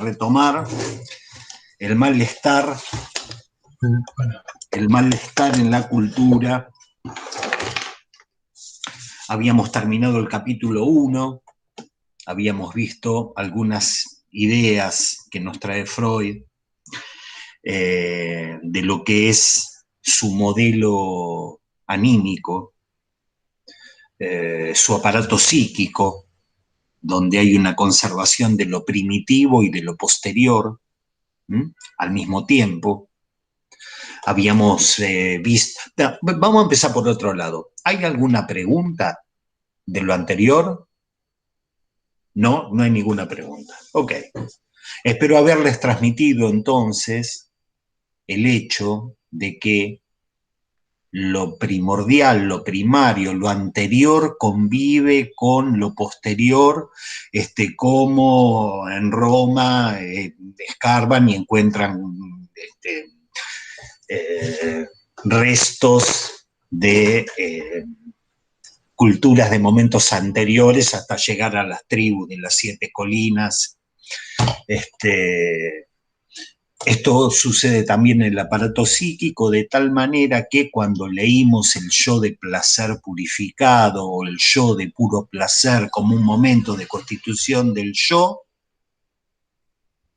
retomar el malestar en la cultura. Habíamos terminado el capítulo 1, habíamos visto algunas ideas que nos trae Freud de lo que es su modelo anímico, su aparato psíquico, donde hay una conservación de lo primitivo y de lo posterior, al mismo tiempo. Habíamos visto... Vamos a empezar por otro lado. ¿Hay alguna pregunta de lo anterior? No, no hay ninguna pregunta. Ok. Espero haberles transmitido entonces el hecho de que lo primordial, lo primario, lo anterior convive con lo posterior, como en Roma escarban y encuentran restos de culturas de momentos anteriores hasta llegar a las tribus de las 7 colinas. Esto sucede también en el aparato psíquico, de tal manera que cuando leímos el yo de placer purificado o el yo de puro placer como un momento de constitución del yo,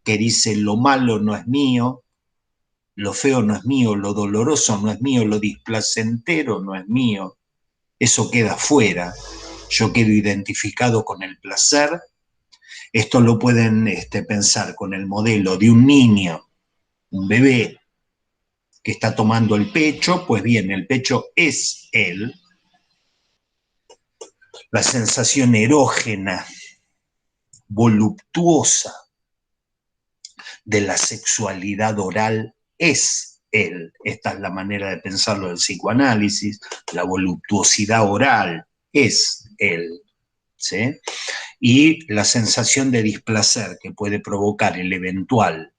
que dice lo malo no es mío, lo feo no es mío, lo doloroso no es mío, lo displacentero no es mío, eso queda fuera, yo quedo identificado con el placer. Esto lo pueden pensar con el modelo de un niño, un bebé que está tomando el pecho. Pues bien, el pecho es él, la sensación erógena, voluptuosa de la sexualidad oral es él. Esta es la manera de pensarlo del psicoanálisis. La voluptuosidad oral es él, ¿sí? Y la sensación de displacer que puede provocar la eventual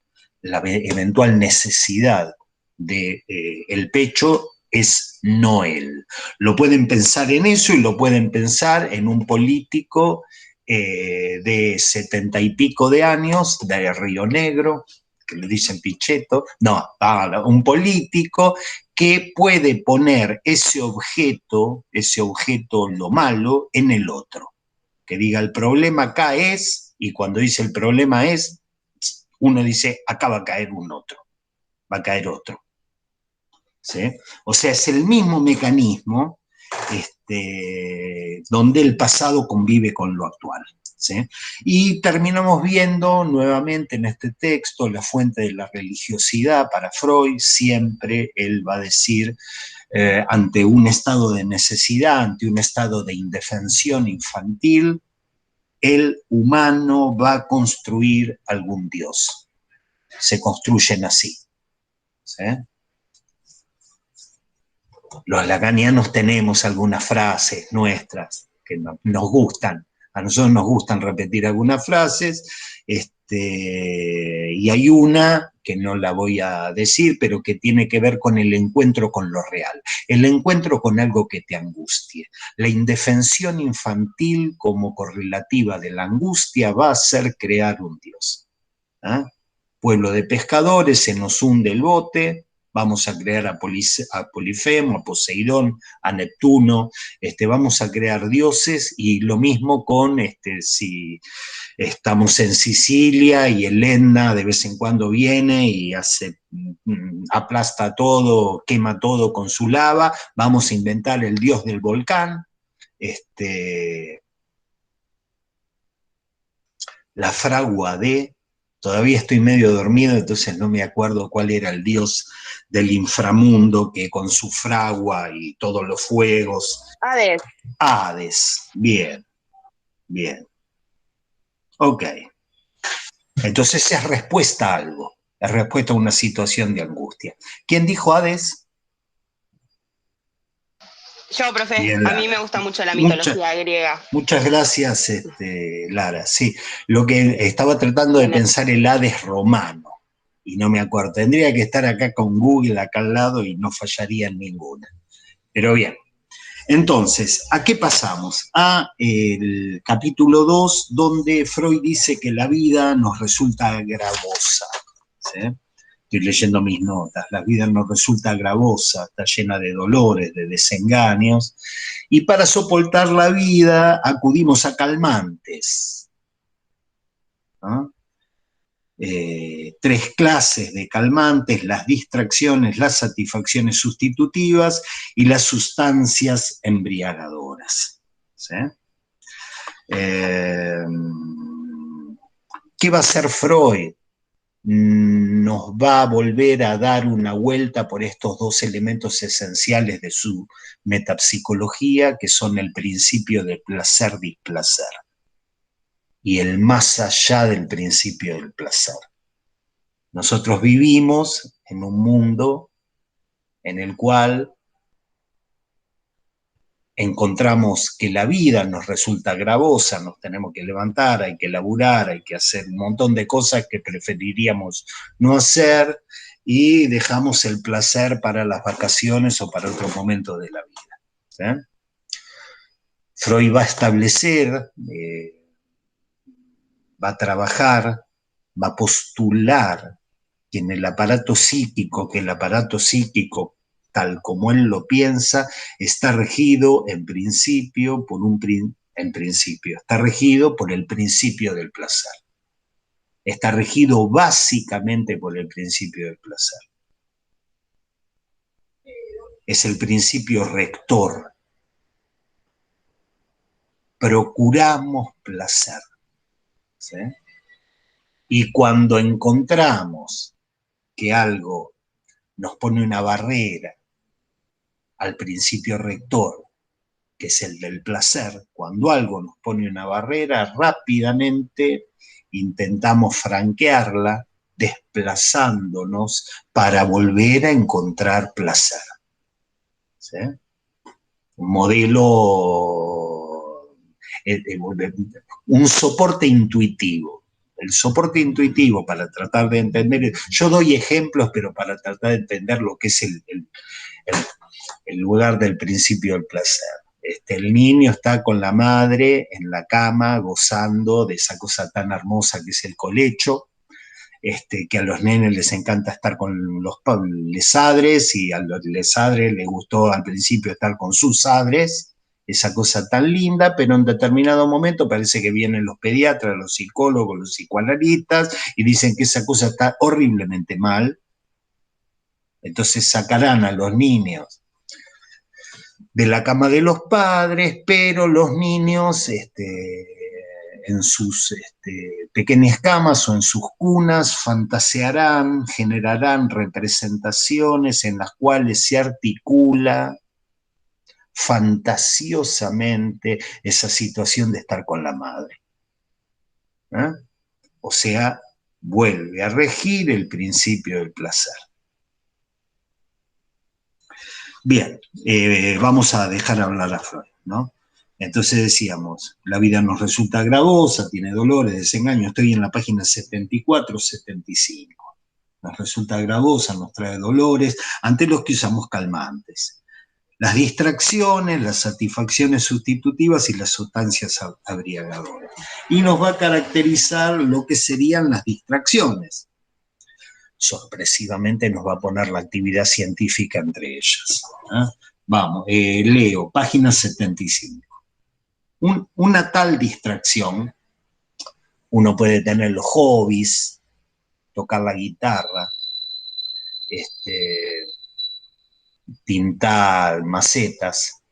necesidad de el pecho es no él. Lo pueden pensar en eso y lo pueden pensar en un político de 70 y pico de años, de Río Negro, que le dicen Pichetto, un político que puede poner ese objeto, lo malo, en el otro. Que diga el problema acá es, y cuando dice el problema es, uno dice acá va a caer un otro, va a caer otro. ¿Sí? O sea, es el mismo mecanismo donde el pasado convive con lo actual. ¿Sí? Y terminamos viendo nuevamente en este texto la fuente de la religiosidad para Freud. Siempre él va a decir, ante un estado de necesidad, ante un estado de indefensión infantil, el humano va a construir algún dios. Se construyen así. ¿Sí? Los lacanianos tenemos algunas frases nuestras que nos gustan. A nosotros nos gustan repetir algunas frases, y hay una que no la voy a decir, pero que tiene que ver con el encuentro con lo real, el encuentro con algo que te angustie. La indefensión infantil como correlativa de la angustia va a hacer crear un dios. ¿Ah? Pueblo de pescadores, se nos hunde el bote, vamos a crear a Polifemo, a Poseidón, a Neptuno, vamos a crear dioses. Y lo mismo con si estamos en Sicilia y Helena de vez en cuando viene y aplasta todo, quema todo con su lava, vamos a inventar el dios del volcán. La fragua de... Todavía estoy medio dormido, entonces no me acuerdo cuál era el dios del inframundo que con su fragua y todos los fuegos. Hades. Hades, bien, bien. Ok. Entonces es respuesta a algo, es respuesta a una situación de angustia. ¿Quién dijo Hades? Yo, profe, Bien, a mí me gusta mucho la mitología griega. Muchas gracias, Lara. Sí, lo que estaba tratando de pensar el Hades romano, y no me acuerdo. Tendría que estar acá con Google acá al lado y no fallaría en ninguna. Pero bien, Entonces, ¿a qué pasamos? A el capítulo 2, donde Freud dice que la vida nos resulta gravosa. ¿Sí? Estoy leyendo mis notas. La vida nos resulta gravosa, está llena de dolores, de desengaños, y para soportar la vida acudimos a calmantes, ¿no? 3 clases de calmantes: las distracciones, las satisfacciones sustitutivas y las sustancias embriagadoras. ¿Sí? ¿Qué va a hacer Freud? Nos va a volver a dar una vuelta por estos 2 elementos esenciales de su metapsicología, que son el principio de placer-displacer y el más allá del principio del placer. Nosotros vivimos en un mundo en el cual encontramos que la vida nos resulta gravosa, nos tenemos que levantar, hay que laburar, hay que hacer un montón de cosas que preferiríamos no hacer, y dejamos el placer para las vacaciones o para otro momento de la vida. ¿Sí? Freud va a establecer, va a trabajar, va a postular que en el aparato psíquico, tal como él lo piensa, está regido en principio está regido por el principio del placer. Está regido básicamente por el principio del placer. Es el principio rector. Procuramos placer. ¿Sí? Y cuando encontramos que algo nos pone una barrera al principio rector, que es el del placer, cuando algo nos pone una barrera, rápidamente intentamos franquearla, desplazándonos para volver a encontrar placer. ¿Sí? Un modelo, un soporte intuitivo. El soporte intuitivo para tratar de entender, yo doy ejemplos, pero para tratar de entender lo que es el lugar del principio del placer. El niño está con la madre en la cama gozando de esa cosa tan hermosa que es el colecho, que a los nenes les encanta estar con los lesadres, y a los lesadres les gustó al principio estar con sus sadres, esa cosa tan linda, pero en determinado momento parece que vienen los pediatras, los psicólogos, los psicoanalistas, y dicen que esa cosa está horriblemente mal. Entonces sacarán a los niños de la cama de los padres, pero los niños en sus pequeñas camas o en sus cunas fantasearán, generarán representaciones en las cuales se articula fantasiosamente esa situación de estar con la madre. ¿Eh? O sea, vuelve a regir el principio del placer. Bien, vamos a dejar hablar a Freud, ¿no? Entonces decíamos, la vida nos resulta gravosa, tiene dolores, desengaños. Estoy en la página 74, 75. Nos resulta gravosa, nos trae dolores, ante los que usamos calmantes. Las distracciones, las satisfacciones sustitutivas y las sustancias embriagadoras. Y nos va a caracterizar lo que serían las distracciones. Sorpresivamente nos va a poner la actividad científica entre ellas. Vamos, leo, página 75. Una tal distracción, uno puede tener los hobbies, tocar la guitarra, pintar macetas.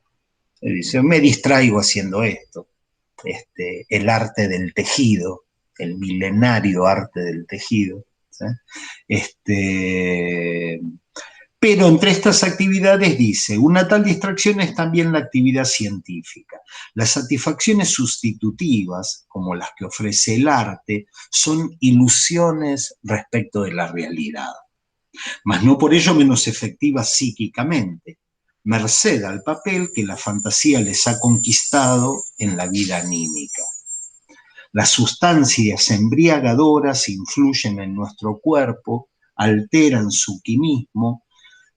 Dice, me distraigo haciendo esto. El arte del tejido, el milenario arte del tejido. ¿Sí? Pero entre estas actividades dice, una tal distracción es también la actividad científica. Las satisfacciones sustitutivas, como las que ofrece el arte, son ilusiones respecto de la realidad, mas no por ello menos efectivas psíquicamente, merced al papel que la fantasía les ha conquistado en la vida anímica. Las sustancias embriagadoras influyen en nuestro cuerpo, alteran su quimismo,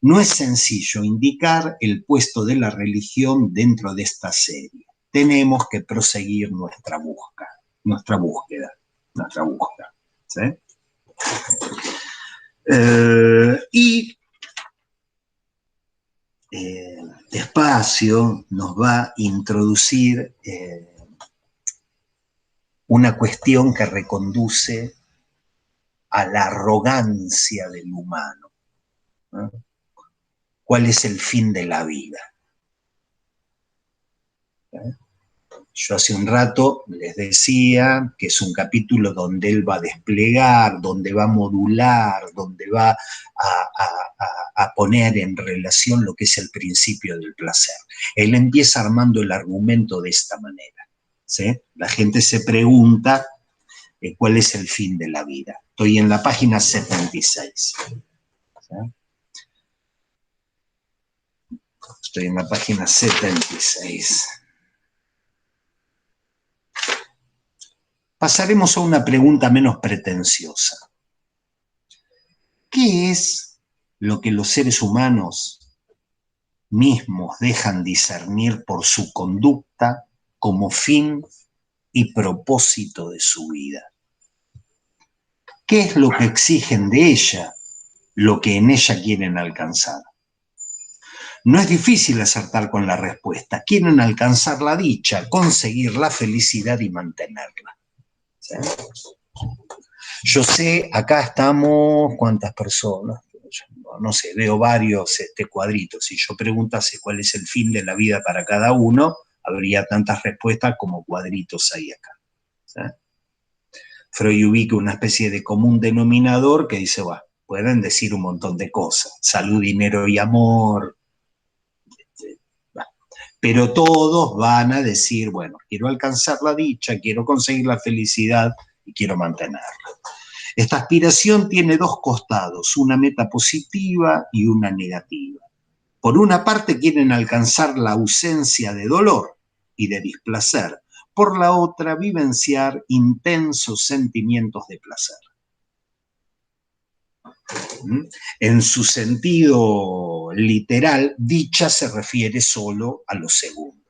no es sencillo indicar el puesto de la religión dentro de esta serie. Tenemos que proseguir nuestra búsqueda. ¿Sí? Y despacio nos va a introducir una cuestión que reconduce a la arrogancia del humano, ¿no? ¿Cuál es el fin de la vida? Yo hace un rato les decía que es un capítulo donde él va a desplegar, donde va a modular, donde va a poner en relación lo que es el principio del placer. Él empieza armando el argumento de esta manera, ¿sí? La gente se pregunta cuál es el fin de la vida. Estoy en la página 76. ¿Sí? Estoy en la página 76. Pasaremos a una pregunta menos pretenciosa. ¿Qué es lo que los seres humanos mismos dejan discernir por su conducta como fin y propósito de su vida? ¿Qué es lo que exigen de ella, lo que en ella quieren alcanzar? No es difícil acertar con la respuesta. Quieren alcanzar la dicha, conseguir la felicidad y mantenerla. ¿Sí? Yo sé, acá estamos, ¿cuántas personas? No sé, veo varios cuadritos. Si yo preguntase cuál es el fin de la vida para cada uno, habría tantas respuestas como cuadritos ahí acá. ¿Sí? Freud ubica una especie de común denominador que dice, bueno, pueden decir un montón de cosas, salud, dinero y amor, pero todos van a decir, bueno, quiero alcanzar la dicha, quiero conseguir la felicidad y quiero mantenerla. Esta aspiración tiene dos costados, una meta positiva y una negativa. Por una parte quieren alcanzar la ausencia de dolor y de displacer, por la otra vivenciar intensos sentimientos de placer. En su sentido literal, dicha se refiere solo a lo segundo.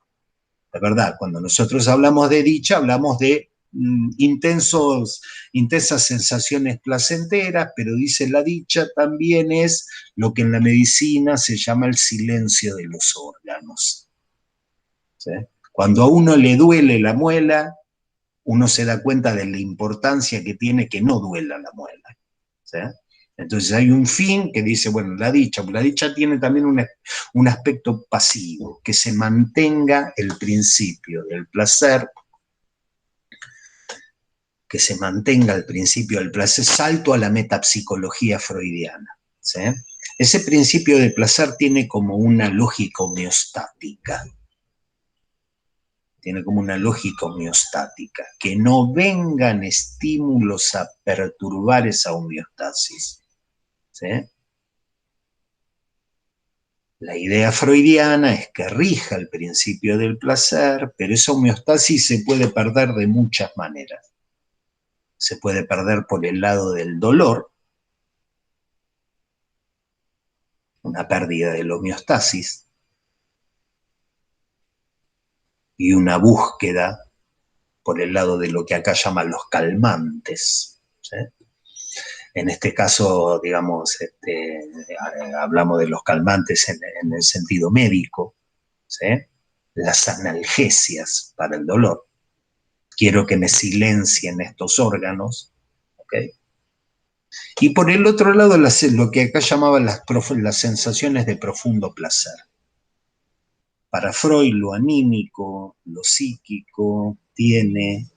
De verdad, cuando nosotros hablamos de dicha, hablamos de intensas sensaciones placenteras, pero dice la dicha también es lo que en la medicina se llama el silencio de los órganos. ¿Sí? Cuando a uno le duele la muela, uno se da cuenta de la importancia que tiene que no duela la muela. ¿Sí? Entonces hay un fin que dice, bueno, la dicha tiene también un aspecto pasivo, que se mantenga el principio del placer, que se mantenga el principio del placer, salto a la metapsicología freudiana. ¿Sí? Ese principio de placer tiene como una lógica homeostática. Que no vengan estímulos a perturbar esa homeostasis. ¿Sí? La idea freudiana es que rija el principio del placer, pero esa homeostasis se puede perder de muchas maneras. Se puede perder por el lado del dolor, una pérdida de la homeostasis, y una búsqueda por el lado de lo que acá llaman los calmantes. ¿Sí? En este caso, digamos, hablamos de los calmantes en el sentido médico, ¿sí? Las analgesias para el dolor. Quiero que me silencien estos órganos, ¿ok? Y por el otro lado, lo que acá llamaban las sensaciones de profundo placer. Para Freud, lo anímico, lo psíquico, tiene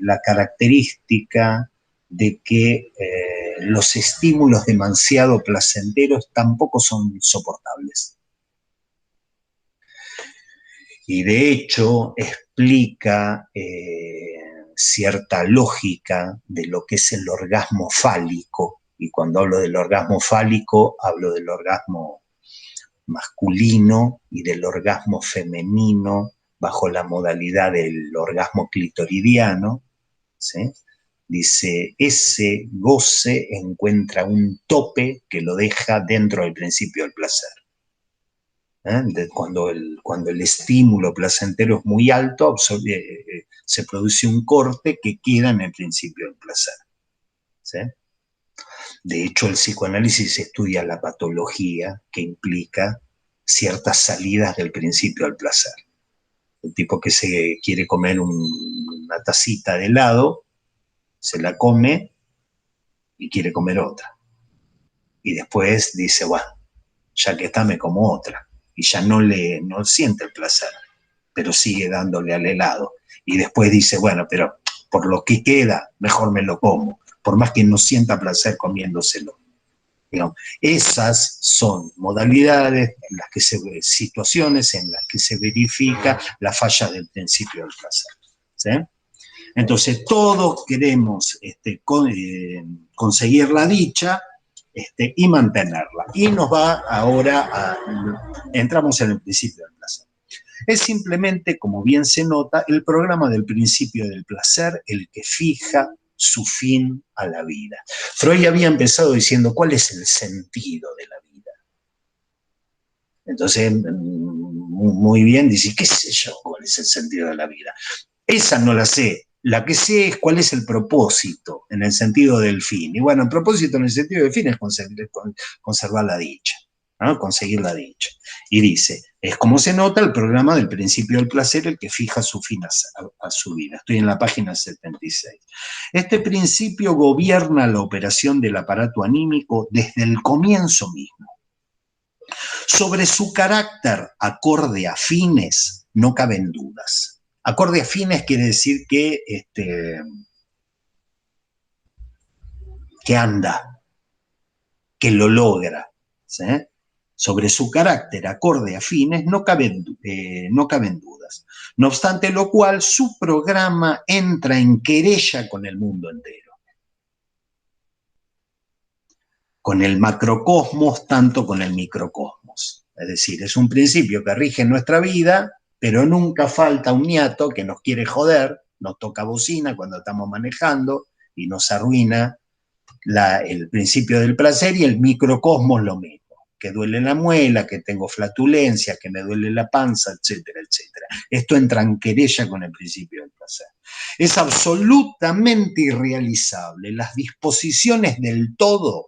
la característica de que los estímulos demasiado placenteros tampoco son soportables. Y de hecho explica cierta lógica de lo que es el orgasmo fálico, y cuando hablo del orgasmo fálico hablo del orgasmo masculino y del orgasmo femenino bajo la modalidad del orgasmo clitoridiano, ¿sí? dice, ese goce encuentra un tope que lo deja dentro del principio del placer. Cuando el estímulo placentero es muy alto, se produce un corte que queda en el principio del placer. ¿Sí? De hecho, el psicoanálisis estudia la patología que implica ciertas salidas del principio del placer. El tipo que se quiere comer una tacita de helado, se la come y quiere comer otra. Y después dice, bueno, ya que está me como otra. Y ya no siente el placer, pero sigue dándole al helado. Y después dice, bueno, pero por lo que queda, mejor me lo como, por más que no sienta placer comiéndoselo. Esas son modalidades, en las que situaciones en las que se verifica la falla del principio del placer. ¿Sí? Entonces, todos queremos conseguir la dicha y mantenerla. Y nos va ahora entramos en el principio del placer. Es simplemente, como bien se nota, el programa del principio del placer el que fija su fin a la vida. Freud había empezado diciendo, ¿cuál es el sentido de la vida? Entonces, muy bien, dice, ¿qué sé yo cuál es el sentido de la vida? Esa no la sé. La que sé es cuál es el propósito en el sentido del fin. Y bueno, el propósito en el sentido del fin es conservar la dicha, ¿no? Conseguir la dicha. Y dice, es como se nota el programa del principio del placer el que fija su fin a su vida. Estoy en la página 76. Este principio gobierna la operación del aparato anímico desde el comienzo mismo. Sobre su carácter acorde a fines no caben dudas. Acorde a fines quiere decir que anda, que lo logra. ¿Sí? Sobre su carácter acorde a fines no caben dudas. No obstante lo cual, su programa entra en querella con el mundo entero. Con el macrocosmos, tanto con el microcosmos. Es decir, es un principio que rige nuestra vida, pero nunca falta un niato que nos quiere joder, nos toca bocina cuando estamos manejando y nos arruina el principio del placer, y el microcosmos lo mismo, que duele la muela, que tengo flatulencia, que me duele la panza, etcétera, etcétera. Esto entra en querella con el principio del placer. Es absolutamente irrealizable. Las disposiciones del todo,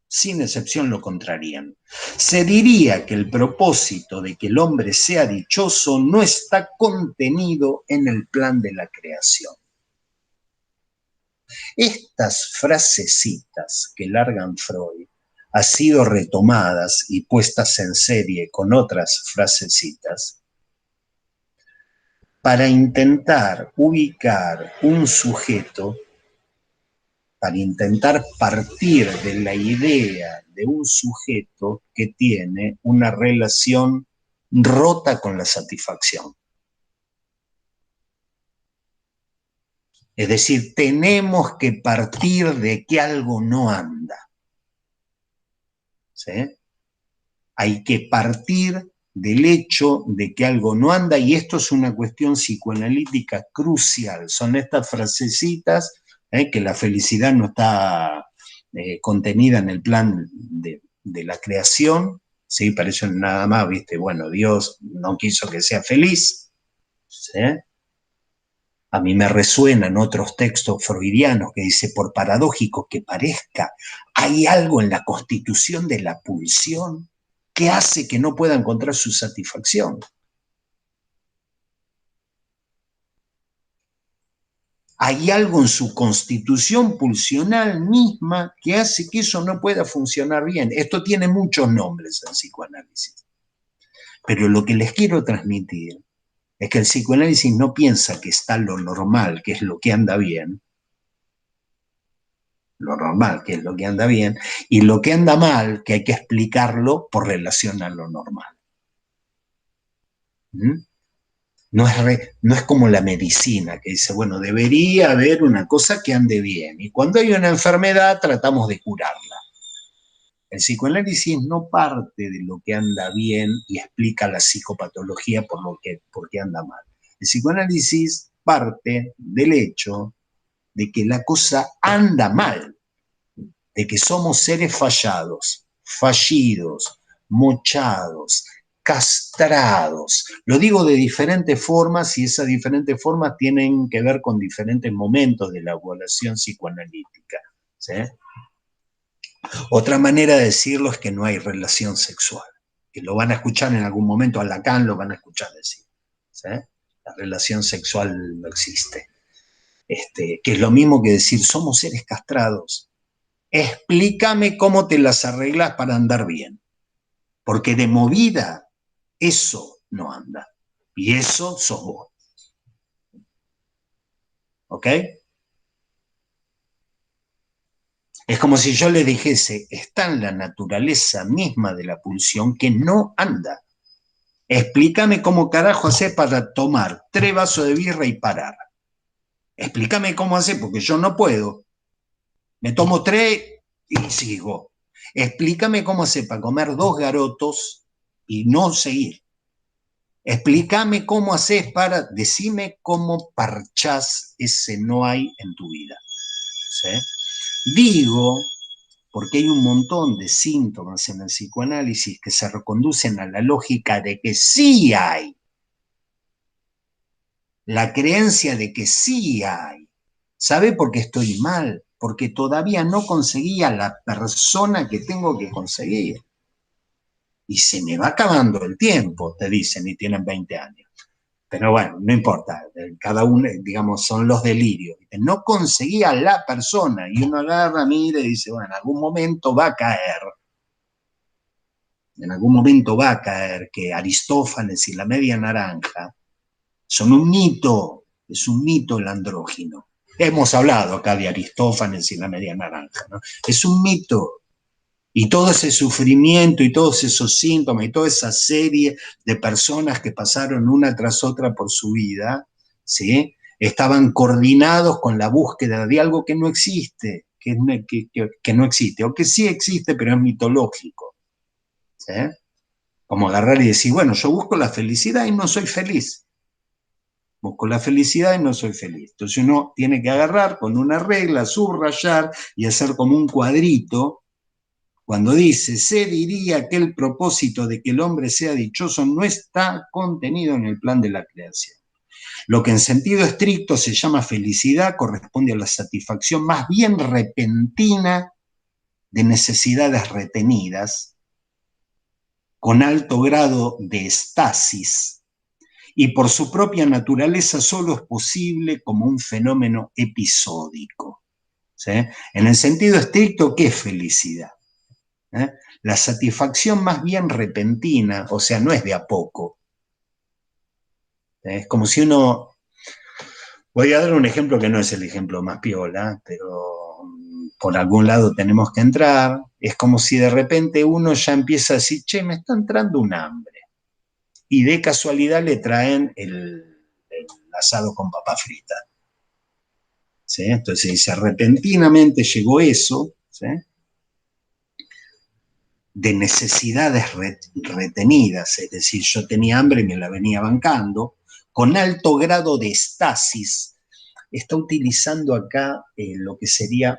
sin excepción, lo contrarían. Se diría que el propósito de que el hombre sea dichoso no está contenido en el plan de la creación. Estas frasecitas que largan Freud han sido retomadas y puestas en serie con otras frasecitas para intentar ubicar un sujeto, para intentar partir de la idea de un sujeto que tiene una relación rota con la satisfacción. Es decir, tenemos que partir de que algo no anda. ¿Sí? Hay que partir del hecho de que algo no anda, y esto es una cuestión psicoanalítica crucial. Son estas frasecitas que la felicidad no está contenida en el plan de la creación, ¿sí? Parece nada más, ¿viste? Bueno, Dios no quiso que sea feliz, ¿sí? A mí me resuenan otros textos freudianos que dice, por paradójico que parezca, hay algo en la constitución de la pulsión que hace que no pueda encontrar su satisfacción. Hay algo en su constitución pulsional misma que hace que eso no pueda funcionar bien. Esto tiene muchos nombres en psicoanálisis. Pero lo que les quiero transmitir es que el psicoanálisis no piensa que está lo normal, que es lo que anda bien, lo normal, que es lo que anda bien, y lo que anda mal, que hay que explicarlo por relación a lo normal. ¿Mm? No es como la medicina, que dice, bueno, debería haber una cosa que ande bien, y cuando hay una enfermedad tratamos de curarla. El psicoanálisis no parte de lo que anda bien y explica la psicopatología por qué anda mal. El psicoanálisis parte del hecho de que la cosa anda mal, de que somos seres fallados, fallidos, mochados, castrados. Lo digo de diferentes formas y esas diferentes formas tienen que ver con diferentes momentos de la evaluación psicoanalítica, ¿sí? Otra manera de decirlo es que no hay relación sexual, que lo van a escuchar en algún momento, a Lacan lo van a escuchar decir, ¿sí? La relación sexual no existe. Que es lo mismo que decir, somos seres castrados. Explícame cómo te las arreglas para andar bien, porque de movida eso no anda, y eso sos vos. ¿Ok? Es como si yo le dijese, está en la naturaleza misma de la pulsión que no anda. Explícame cómo carajo haces para tomar 3 vasos de birra y parar. Explícame cómo haces, porque yo no puedo. Me tomo 3 y sigo. Explícame cómo haces para comer 2 garotos y no seguir. Explícame cómo haces para, decime cómo parchás ese no hay en tu vida. ¿Sí? Digo, porque hay un montón de síntomas en el psicoanálisis que se reconducen a la lógica de que sí hay. La creencia de que sí hay. ¿Sabe por qué estoy mal? Porque todavía no conseguía la persona que tengo que conseguir. Y se me va acabando el tiempo, te dicen, y tienen 20 años. Pero bueno, no importa, cada uno, digamos, son los delirios. No conseguía la persona, y uno agarra, mira y dice, bueno, en algún momento va a caer. En algún momento va a caer que Aristófanes y la media naranja son un mito, es un mito el andrógino. Hemos hablado acá de Aristófanes y la media naranja, ¿no? Es un mito. Y todo ese sufrimiento y todos esos síntomas y toda esa serie de personas que pasaron una tras otra por su vida, ¿sí? Estaban coordinados con la búsqueda de algo que no existe, que no existe, o que sí existe, pero es mitológico. ¿Sí? Como agarrar y decir, bueno, yo busco la felicidad y no soy feliz. Busco la felicidad y no soy feliz. Entonces uno tiene que agarrar con una regla, subrayar y hacer como un cuadrito. Cuando dice, se diría que el propósito de que el hombre sea dichoso no está contenido en el plan de la creación. Lo que en sentido estricto se llama felicidad corresponde a la satisfacción más bien repentina de necesidades retenidas, con alto grado de estasis, y por su propia naturaleza solo es posible como un fenómeno episódico. ¿Sí? En el sentido estricto, ¿qué es felicidad? La satisfacción más bien repentina, o sea, no es de a poco. Es como si uno... Voy a dar un ejemplo que no es el ejemplo más piola, pero por algún lado tenemos que entrar. Es como si de repente uno ya empieza a decir, che, me está entrando un hambre. Y de casualidad le traen el asado con papa frita. ¿Sí? Entonces dice, repentinamente llegó eso, ¿sí? De necesidades retenidas, es decir, yo tenía hambre y me la venía bancando, con alto grado de estasis. Está utilizando acá lo que sería,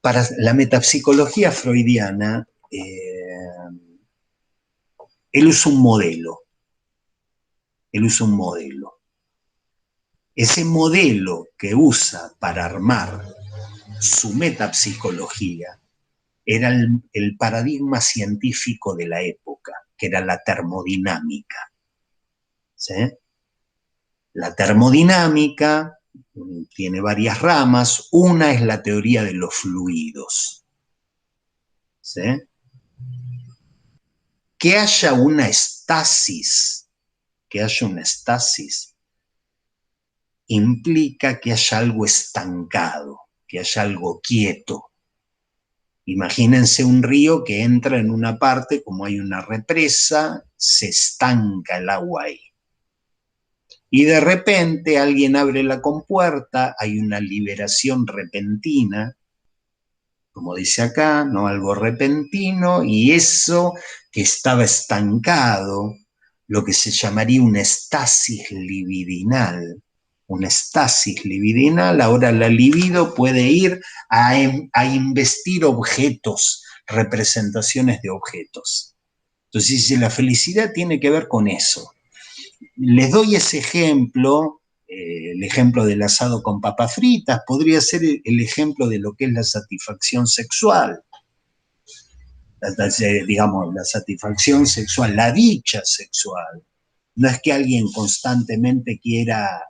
para la metapsicología freudiana, él usa un modelo. Él usa un modelo. Ese modelo que usa para armar su metapsicología era el paradigma científico de la época, que era la termodinámica. ¿Sí? La termodinámica tiene varias ramas. Una es la teoría de los fluidos. ¿Sí? Que haya una estasis, implica que haya algo estancado, que haya algo quieto. Imagínense un río que entra en una parte, como hay una represa, se estanca el agua ahí. Y de repente alguien abre la compuerta, hay una liberación repentina, como dice acá, ¿no? Algo repentino, y eso que estaba estancado, lo que se llamaría una estasis libidinal, una estasis libidinal, ahora la libido puede ir a investir objetos, representaciones de objetos. Entonces, la felicidad tiene que ver con eso. Les doy ese ejemplo, el ejemplo del asado con papas fritas, podría ser el ejemplo de lo que es la satisfacción sexual. Digamos, la satisfacción sexual, la dicha sexual. No es que alguien constantemente quiera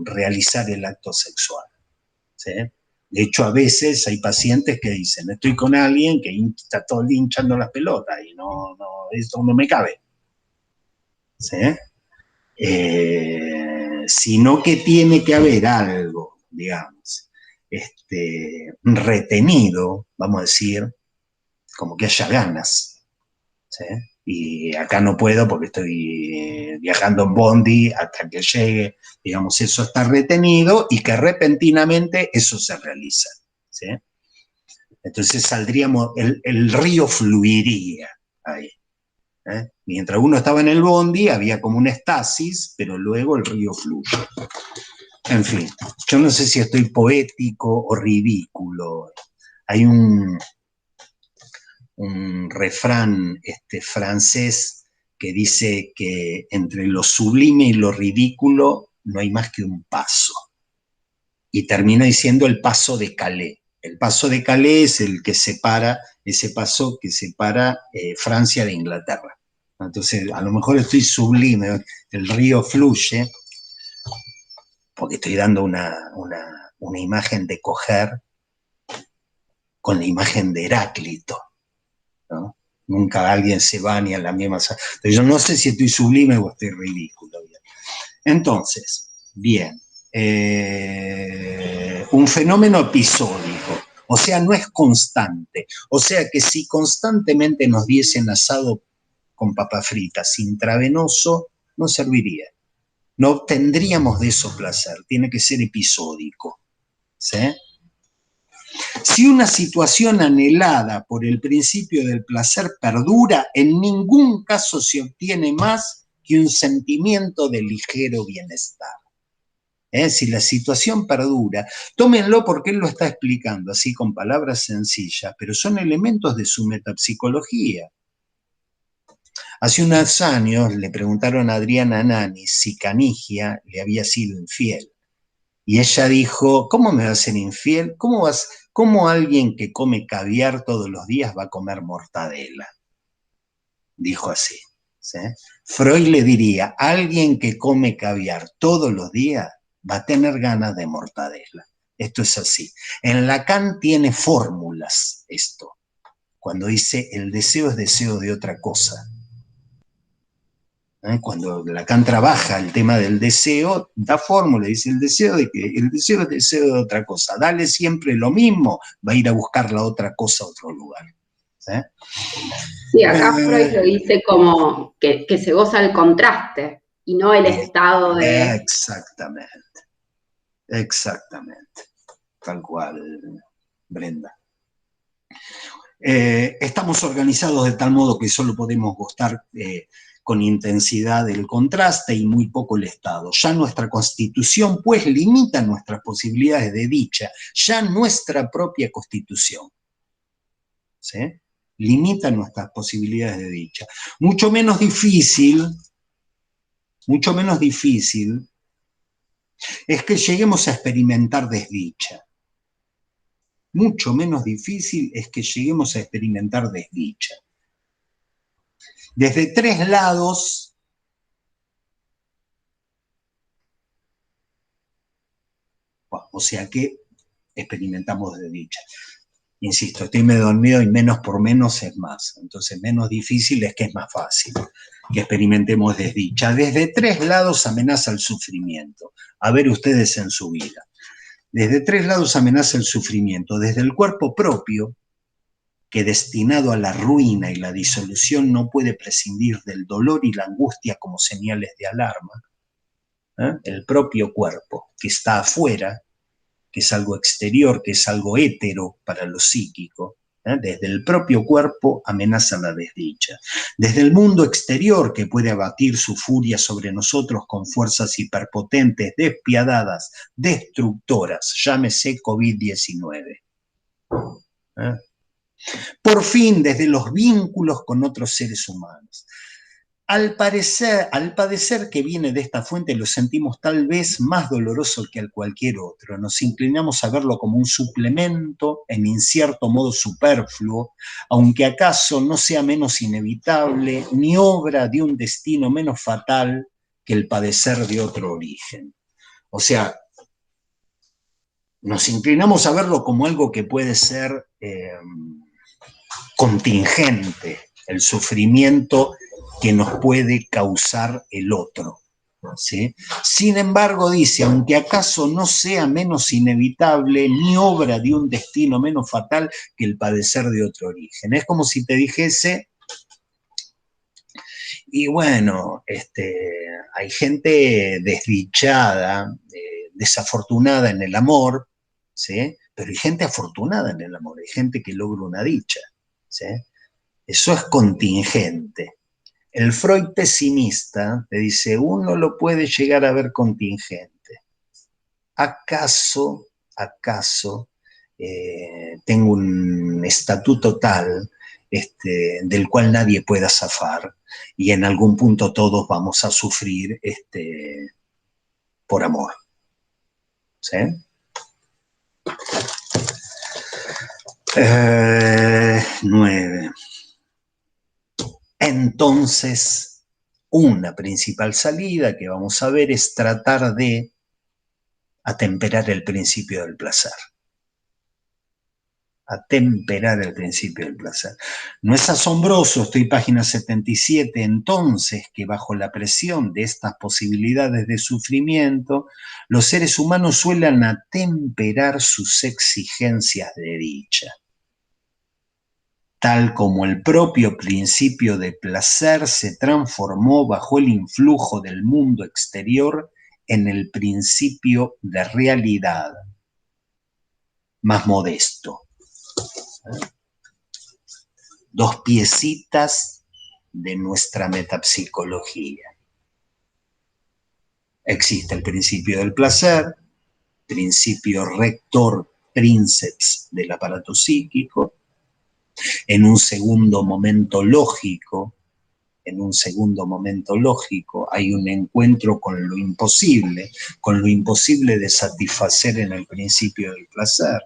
realizar el acto sexual, ¿sí? De hecho, a veces hay pacientes que dicen, estoy con alguien que está todo el día hinchando las pelotas y esto no me cabe, ¿sí? Sino que tiene que haber algo, digamos, retenido, vamos a decir, como que haya ganas, ¿sí? Y acá no puedo porque estoy viajando en bondi hasta que llegue, digamos, eso está retenido y que repentinamente eso se realiza, ¿sí? Entonces saldríamos, el río fluiría ahí. Mientras uno estaba en el bondi había como una estasis, pero luego el río fluye. En fin, yo no sé si estoy poético o ridículo. Hay un refrán francés que dice que entre lo sublime y lo ridículo no hay más que un paso. Y termina diciendo el paso de Calais. El paso de Calais es el que separa, ese paso que separa Francia de Inglaterra. Entonces, a lo mejor estoy sublime, el río fluye, porque estoy dando una imagen de coger con la imagen de Heráclito, ¿no? Nunca alguien se baña en la misma... Yo no sé si estoy sublime o estoy ridículo. Entonces, bien, un fenómeno episódico, o sea, no es constante. O sea que si constantemente nos diesen asado con papas fritas intravenoso, no serviría. No obtendríamos de eso placer, tiene que ser episódico, ¿sí? Si una situación anhelada por el principio del placer perdura, en ningún caso se obtiene más que un sentimiento de ligero bienestar. Si la situación perdura, tómenlo porque él lo está explicando así con palabras sencillas, pero son elementos de su metapsicología. Hace unos años le preguntaron a Adriana Nani si Canigia le había sido infiel. Y ella dijo, ¿cómo me va a ser infiel? ¿Cómo alguien que come caviar todos los días va a comer mortadela? Dijo así, ¿sí? Freud le diría, alguien que come caviar todos los días va a tener ganas de mortadela. Esto es así. En Lacan tiene fórmulas esto, cuando dice el deseo es deseo de otra cosa. Cuando Lacan trabaja el tema del deseo, da fórmula, dice el deseo es deseo de otra cosa, dale siempre lo mismo, va a ir a buscar la otra cosa a otro lugar. ¿Sí? Sí, acá Freud lo dice como que se goza el contraste y no el estado de... Exactamente, tal cual, Brenda. Estamos organizados de tal modo que solo podemos gustar con intensidad del contraste y muy poco el estado. Ya nuestra constitución, pues, limita nuestras posibilidades de dicha, ya nuestra propia constitución, ¿sí? Limita nuestras posibilidades de dicha. Mucho menos difícil es que lleguemos a experimentar desdicha. Mucho menos difícil es que lleguemos a experimentar desdicha. Desde tres lados o sea que experimentamos desdicha. Insisto, estoy medio dormido y menos por menos es más. Entonces, menos difícil es que es más fácil que experimentemos desdicha. Desde tres lados amenaza el sufrimiento. A ver ustedes en su vida. Desde tres lados amenaza el sufrimiento. Desde el cuerpo propio, que destinado a la ruina y la disolución no puede prescindir del dolor y la angustia como señales de alarma. El propio cuerpo, que está afuera, que es algo exterior, que es algo hétero para lo psíquico, Desde el propio cuerpo amenaza la desdicha. Desde el mundo exterior, que puede abatir su furia sobre nosotros con fuerzas hiperpotentes, despiadadas, destructoras, llámese COVID-19. Por fin, desde los vínculos con otros seres humanos. Al padecer que viene de esta fuente lo sentimos tal vez más doloroso que al cualquier otro. Nos inclinamos a verlo como un suplemento, en incierto modo superfluo, aunque acaso no sea menos inevitable ni obra de un destino menos fatal que el padecer de otro origen. O sea, nos inclinamos a verlo como algo que puede ser contingente, el sufrimiento que nos puede causar el otro, ¿sí? Sin embargo, dice, aunque acaso no sea menos inevitable ni obra de un destino menos fatal que el padecer de otro origen. Es como si te dijese, y bueno, hay gente desdichada, desafortunada en el amor, ¿sí? Pero hay gente afortunada en el amor, hay gente que logra una dicha, ¿sí? Eso es contingente. El Freud pesimista te dice, uno lo puede llegar a ver contingente. ¿Acaso tengo un estatuto tal del cual nadie pueda zafar y en algún punto todos vamos a sufrir por amor? ¿Sí? 9. Entonces, una principal salida que vamos a ver es tratar de atemperar el principio del placer. Atemperar el principio del placer. No es asombroso, estoy página 77, entonces, que bajo la presión de estas posibilidades de sufrimiento, los seres humanos suelen atemperar sus exigencias de dicha. Tal como el propio principio de placer se transformó bajo el influjo del mundo exterior en el principio de realidad más modesto. 2 piecitas de nuestra metapsicología. Existe el principio del placer, principio rector, princeps del aparato psíquico. En un segundo momento lógico, hay un encuentro con lo imposible de satisfacer en el principio del placer.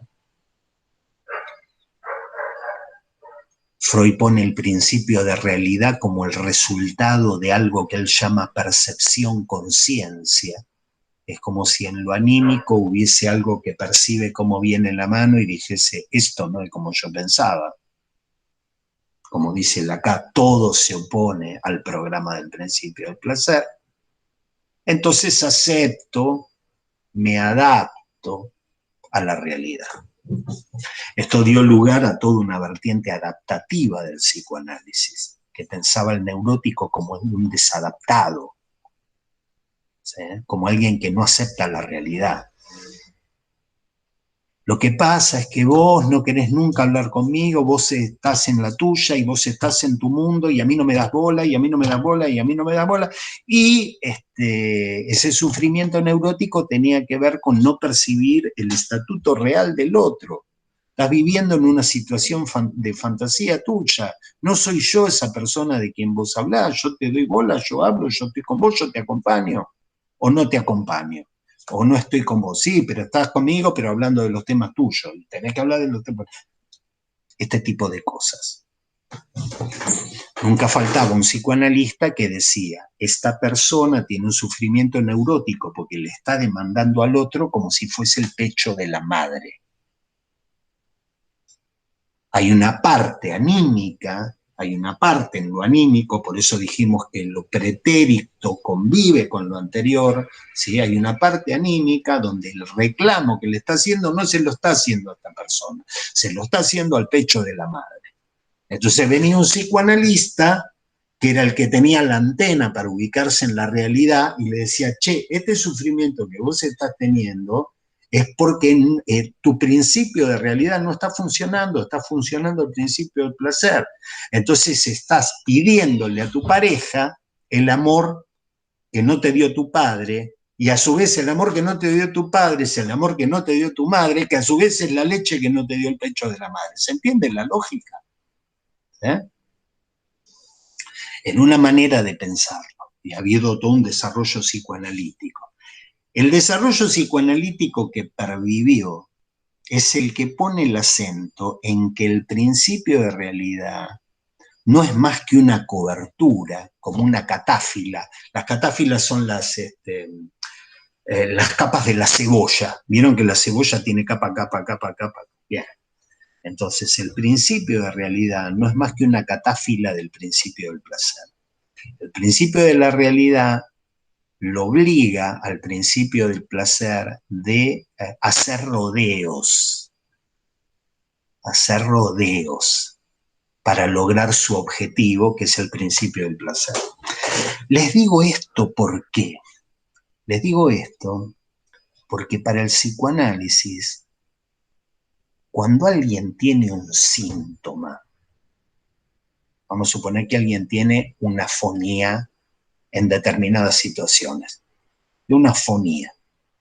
Freud pone el principio de realidad como el resultado de algo que él llama percepción-conciencia. Es como si en lo anímico hubiese algo que percibe cómo viene la mano y dijese, esto no es como yo pensaba. Como dice Lacan, todo se opone al programa del principio del placer. Entonces acepto, me adapto a la realidad. Esto dio lugar a toda una vertiente adaptativa del psicoanálisis, que pensaba al neurótico como un desadaptado, ¿sí? Como alguien que no acepta la realidad. Lo que pasa es que vos no querés nunca hablar conmigo, vos estás en la tuya y vos estás en tu mundo y a mí no me das bola y a mí no me das bola y a mí no me das bola. Y ese sufrimiento neurótico tenía que ver con no percibir el estatuto real del otro. Estás viviendo en una situación de fantasía tuya. No soy yo esa persona de quien vos hablás, yo te doy bola, yo hablo, yo estoy con vos, yo te acompaño o no te acompaño. O no estoy con vos, sí, pero estás conmigo, pero hablando de los temas tuyos. Y tenés que hablar de los temas. Este tipo de cosas. Nunca faltaba un psicoanalista que decía, esta persona tiene un sufrimiento neurótico porque le está demandando al otro como si fuese el pecho de la madre. Hay una parte anímica, hay una parte en lo anímico, por eso dijimos que lo pretérito convive con lo anterior, ¿sí? Hay una parte anímica donde el reclamo que le está haciendo no se lo está haciendo a esta persona, se lo está haciendo al pecho de la madre. Entonces venía un psicoanalista que era el que tenía la antena para ubicarse en la realidad y le decía, che, este sufrimiento que vos estás teniendo es porque tu principio de realidad no está funcionando el principio del placer. Entonces estás pidiéndole a tu pareja el amor que no te dio tu padre, y a su vez el amor que no te dio tu padre es el amor que no te dio tu madre, que a su vez es la leche que no te dio el pecho de la madre. ¿Se entiende la lógica? En una manera de pensarlo, y ha habido todo un desarrollo psicoanalítico. El desarrollo psicoanalítico que pervivió es el que pone el acento en que el principio de realidad no es más que una cobertura, como una catáfila. Las catáfilas son las capas de la cebolla. Vieron que la cebolla tiene capa, capa, capa, capa. Bien. Entonces, el principio de realidad no es más que una catáfila del principio del placer. El principio de la realidad lo obliga al principio del placer de hacer rodeos para lograr su objetivo, que es el principio del placer. Les digo esto ¿por qué? Les digo esto porque para el psicoanálisis, cuando alguien tiene un síntoma, vamos a suponer que alguien tiene una fonía en determinadas situaciones, de una fonía,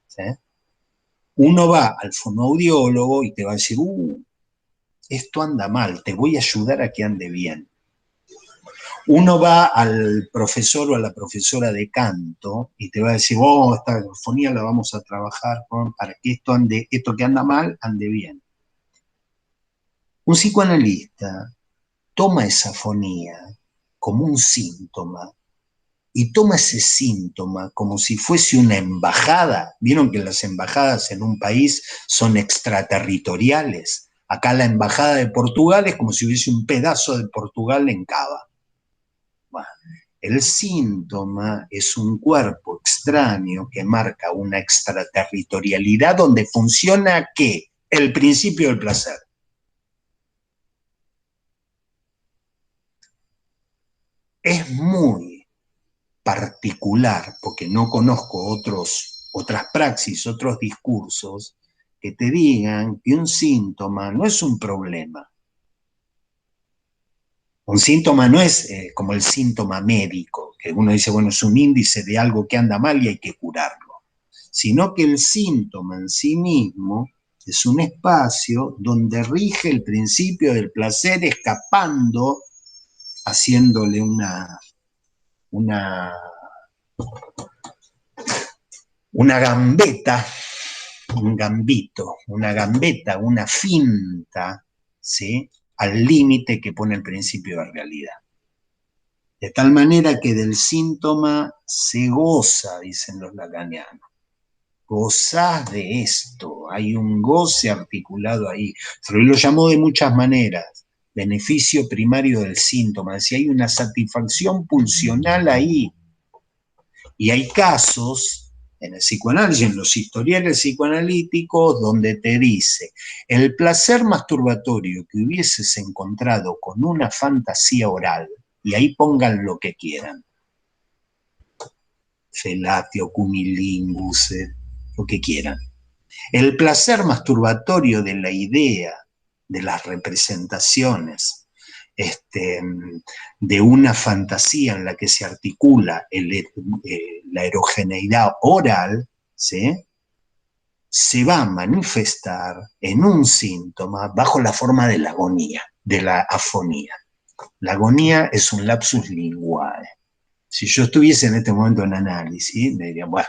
¿sí? Uno va al fonoaudiólogo y te va a decir, esto anda mal, te voy a ayudar a que ande bien. Uno va al profesor o a la profesora de canto y te va a decir, esta fonía la vamos a trabajar para que esto que anda mal, ande bien. Un psicoanalista toma esa fonía como un síntoma y toma ese síntoma como si fuese una embajada. Vieron que las embajadas en un país son extraterritoriales. Acá la embajada de Portugal es como si hubiese un pedazo de Portugal en Cava. Bueno, el síntoma es un cuerpo extraño que marca una extraterritorialidad donde funciona ¿qué? El principio del placer. Es muy particular, porque no conozco otras praxis, otros discursos, que te digan que un síntoma no es un problema. Un síntoma no es como el síntoma médico, que uno dice, bueno, es un índice de algo que anda mal y hay que curarlo, sino que el síntoma en sí mismo es un espacio donde rige el principio del placer escapando, haciéndole una gambeta, un gambito, una gambeta, una finta, ¿sí? Al límite que pone el principio de realidad. De tal manera que del síntoma se goza, dicen los lacanianos. Gozás de esto, hay un goce articulado ahí. Freud lo llamó de muchas maneras, beneficio primario del síntoma, decía, hay una satisfacción pulsional ahí. Y hay casos en el psicoanálisis, en los historiales psicoanalíticos, donde te dice, el placer masturbatorio que hubieses encontrado con una fantasía oral, y ahí pongan lo que quieran, felatio, cunilingus, lo que quieran. El placer masturbatorio de la idea, de las representaciones, de una fantasía en la que se articula la erogeneidad oral, ¿sí? Se va a manifestar en un síntoma bajo la forma de la agonía, de la afonía. La agonía es un lapsus linguae. Si yo estuviese en este momento en análisis, me dirían, bueno,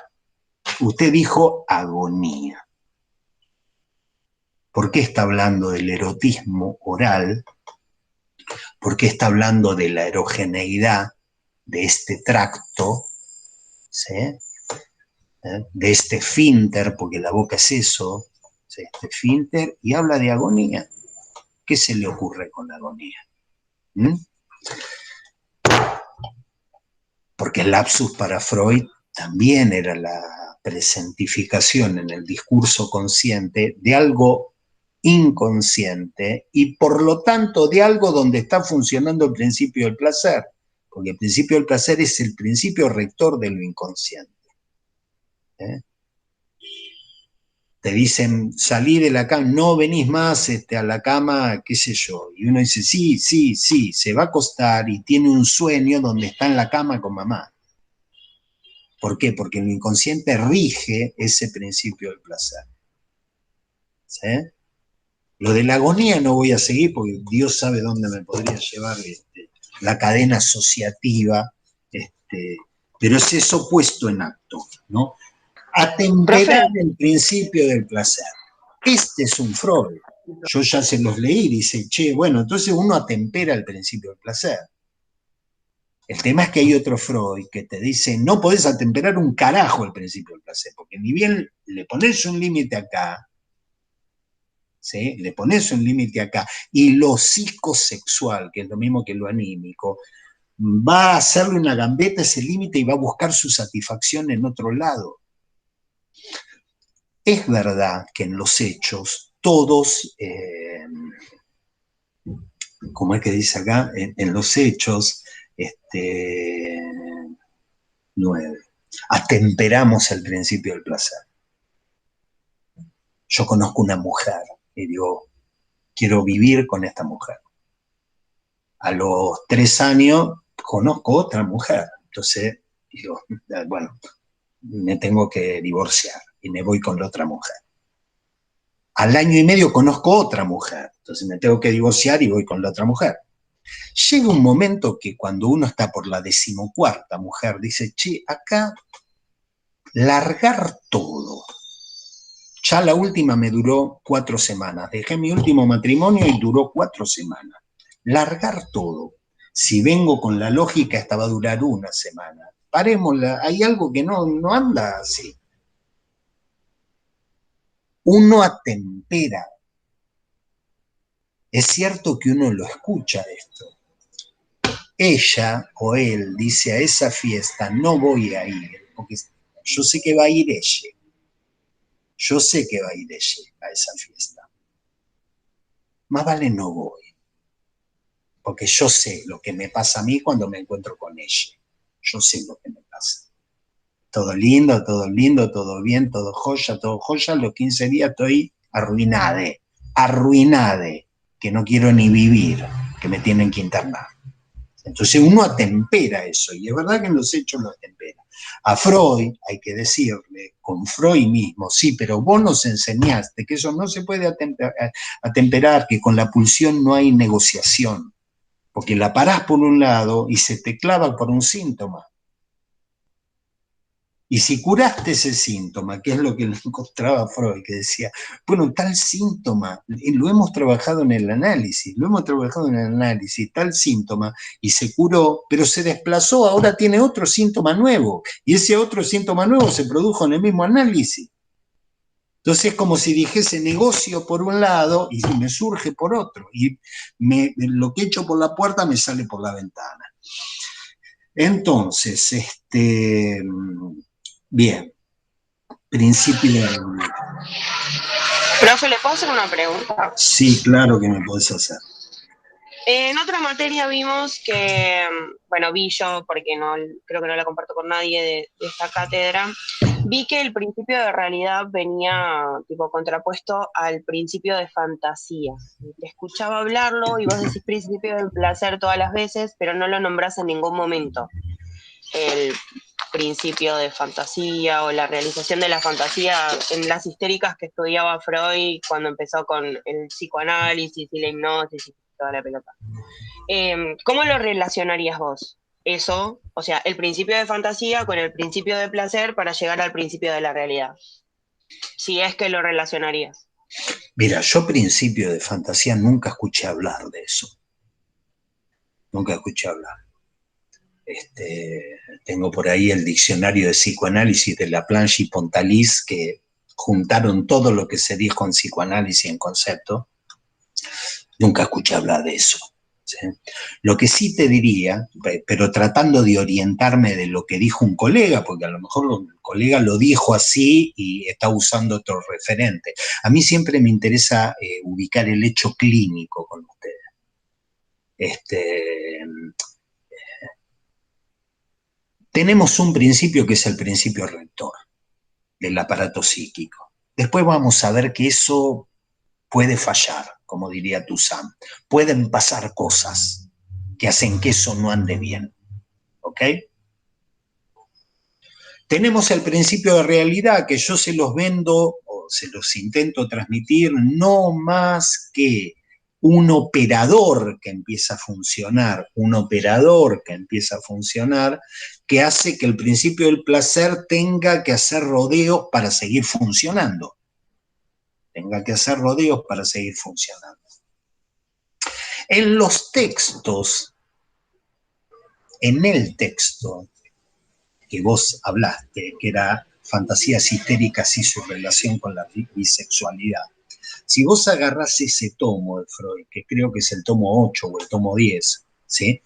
usted dijo agonía. ¿Por qué está hablando del erotismo oral? ¿Por qué está hablando de la erogeneidad de este tracto? ¿Sí? De este esfínter, porque la boca es eso, ¿sí? Este esfínter, y habla de agonía. ¿Qué se le ocurre con la agonía? Porque el lapsus para Freud también era la presentificación en el discurso consciente de algo inconsciente y por lo tanto de algo donde está funcionando el principio del placer, porque el principio del placer es el principio rector de lo inconsciente. te dicen, salí de la cama, no venís más a la cama, qué sé yo. Y uno dice, sí, sí, sí, se va a acostar y tiene un sueño donde está en la cama con mamá. ¿Por qué? Porque el inconsciente rige ese principio del placer. ¿Sí? Lo de la agonía no voy a seguir porque Dios sabe dónde me podría llevar la cadena asociativa, pero es eso puesto en acto, ¿no? Atemperar Profe, el principio del placer. Este es un Freud. Yo ya se los leí, dice, che, bueno, entonces uno atempera el principio del placer. El tema es que hay otro Freud que te dice, no podés atemperar un carajo el principio del placer, porque ni bien le pones un límite acá, ¿sí? Le pones un límite acá, y lo psicosexual, que es lo mismo que lo anímico, va a hacerle una gambeta a ese límite y va a buscar su satisfacción en otro lado. Es verdad que en los hechos todos, como es que dice acá, en los hechos, 9, atemperamos el principio del placer. Yo conozco una mujer y digo, quiero vivir con esta mujer. A los 3 años conozco otra mujer, entonces digo, bueno, me tengo que divorciar y me voy con la otra mujer. Al año y medio conozco otra mujer, entonces me tengo que divorciar y voy con la otra mujer. Llega un momento que cuando uno está por la 14ª mujer, dice, che, acá largar todo. Ya la última me duró 4 semanas. Dejé mi último matrimonio y duró 4 semanas. Largar todo. Si vengo con la lógica, esta va a durar 1 semana. Parémosla, hay algo que no anda así. Uno atempera. Es cierto que uno lo escucha esto. Ella o él dice, a esa fiesta no voy a ir, porque yo sé que va a ir ella. Yo sé que va a ir ella a esa fiesta. Más vale no voy, porque yo sé lo que me pasa a mí cuando me encuentro con ella. Yo sé lo que me pasa. Todo lindo, todo bien, todo joya. Los 15 días estoy arruinade, que no quiero ni vivir, que me tienen que internar. Entonces uno atempera eso, y es verdad que en los hechos lo atempera. A Freud hay que decirle, con Freud mismo, sí, pero vos nos enseñaste que eso no se puede atemperar, que con la pulsión no hay negociación, porque la parás por un lado y se te clava por un síntoma. Y si curaste ese síntoma, que es lo que le encontraba Freud, que decía, bueno, tal síntoma, lo hemos trabajado en el análisis, tal síntoma, y se curó, pero se desplazó, ahora tiene otro síntoma nuevo, y ese otro síntoma nuevo se produjo en el mismo análisis. Entonces es como si dijese negocio por un lado y me surge por otro, y lo que echo por la puerta me sale por la ventana. Entonces, bien, principio. profe, ¿le puedo hacer una pregunta? Sí, claro que me podés hacer. En otra materia vimos que, bueno, vi yo, porque no creo que no la comparto con nadie de esta cátedra, vi que el principio de realidad venía tipo contrapuesto al principio de fantasía. Te escuchaba hablarlo y vos decís principio del placer todas las veces, pero no lo nombrás en ningún momento. El principio de fantasía o la realización de la fantasía en las histéricas que estudiaba Freud cuando empezó con el psicoanálisis y la hipnosis y toda la pelota. ¿Cómo lo relacionarías vos? Eso, o sea, el principio de fantasía con el principio de placer para llegar al principio de la realidad. Si es que lo relacionarías. Mira, yo principio de fantasía nunca escuché hablar de eso. Nunca escuché hablar. Tengo por ahí el diccionario de psicoanálisis de Laplanche y Pontalis, que juntaron todo lo que se dijo en psicoanálisis en concepto. Nunca escuché hablar de eso. ¿Sí? Lo que sí te diría, pero tratando de orientarme de lo que dijo un colega, porque a lo mejor el colega lo dijo así y está usando otro referente. A mí siempre me interesa ubicar el hecho clínico con ustedes. Tenemos un principio que es el principio rector del aparato psíquico. después vamos a ver que eso puede fallar, como diría Toussaint. Pueden pasar cosas que hacen que eso no ande bien. ¿Ok? Tenemos el principio de realidad que yo se los vendo o se los intento transmitir no más que un operador que empieza a funcionar, que hace que el principio del placer tenga que hacer rodeos para seguir funcionando. En los textos, en el texto que vos hablaste, que era Fantasías histéricas y su relación con la bisexualidad, si vos agarrás ese tomo de Freud, que creo que es el tomo 8 o el tomo 10, ¿sí?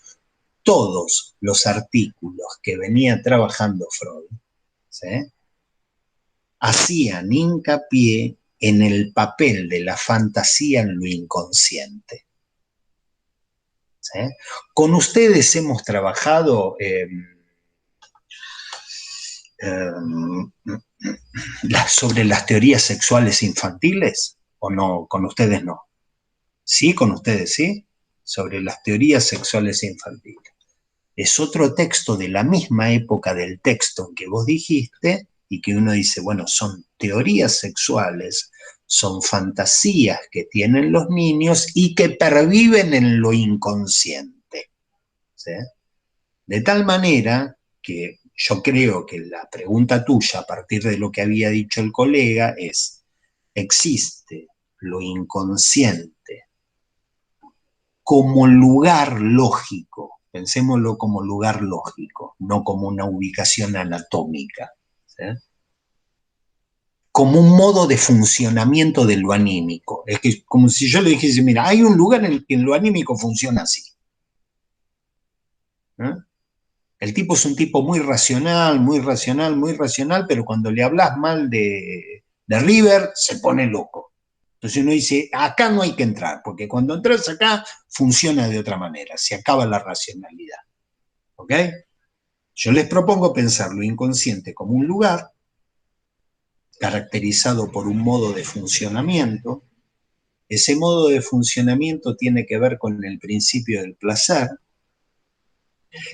Todos los artículos que venía trabajando Freud, ¿sí?, hacían hincapié en el papel de la fantasía en lo inconsciente. ¿Sí? Con ustedes hemos trabajado sobre las teorías sexuales infantiles, ¿o no? Con ustedes no. Sí, con ustedes sí, sobre las teorías sexuales infantiles. Es otro texto de la misma época del texto que vos dijiste y que uno dice, bueno, son teorías sexuales, son fantasías que tienen los niños y que perviven en lo inconsciente. ¿Sí? De tal manera que yo creo que la pregunta tuya, a partir de lo que había dicho el colega, es, ¿existe lo inconsciente como lugar lógico? Pensémoslo como lugar lógico, no como una ubicación anatómica, ¿sí?, como un modo de funcionamiento de lo anímico. Es que como si yo le dijese, mira, hay un lugar en el que lo anímico funciona así. ¿Eh? El tipo es un tipo muy racional, pero cuando le hablas mal de River, se pone loco. Entonces uno dice, acá no hay que entrar, porque cuando entras acá, funciona de otra manera, se acaba la racionalidad. ¿Ok? Yo les propongo pensar lo inconsciente como un lugar caracterizado por un modo de funcionamiento. Ese modo de funcionamiento tiene que ver con el principio del placer.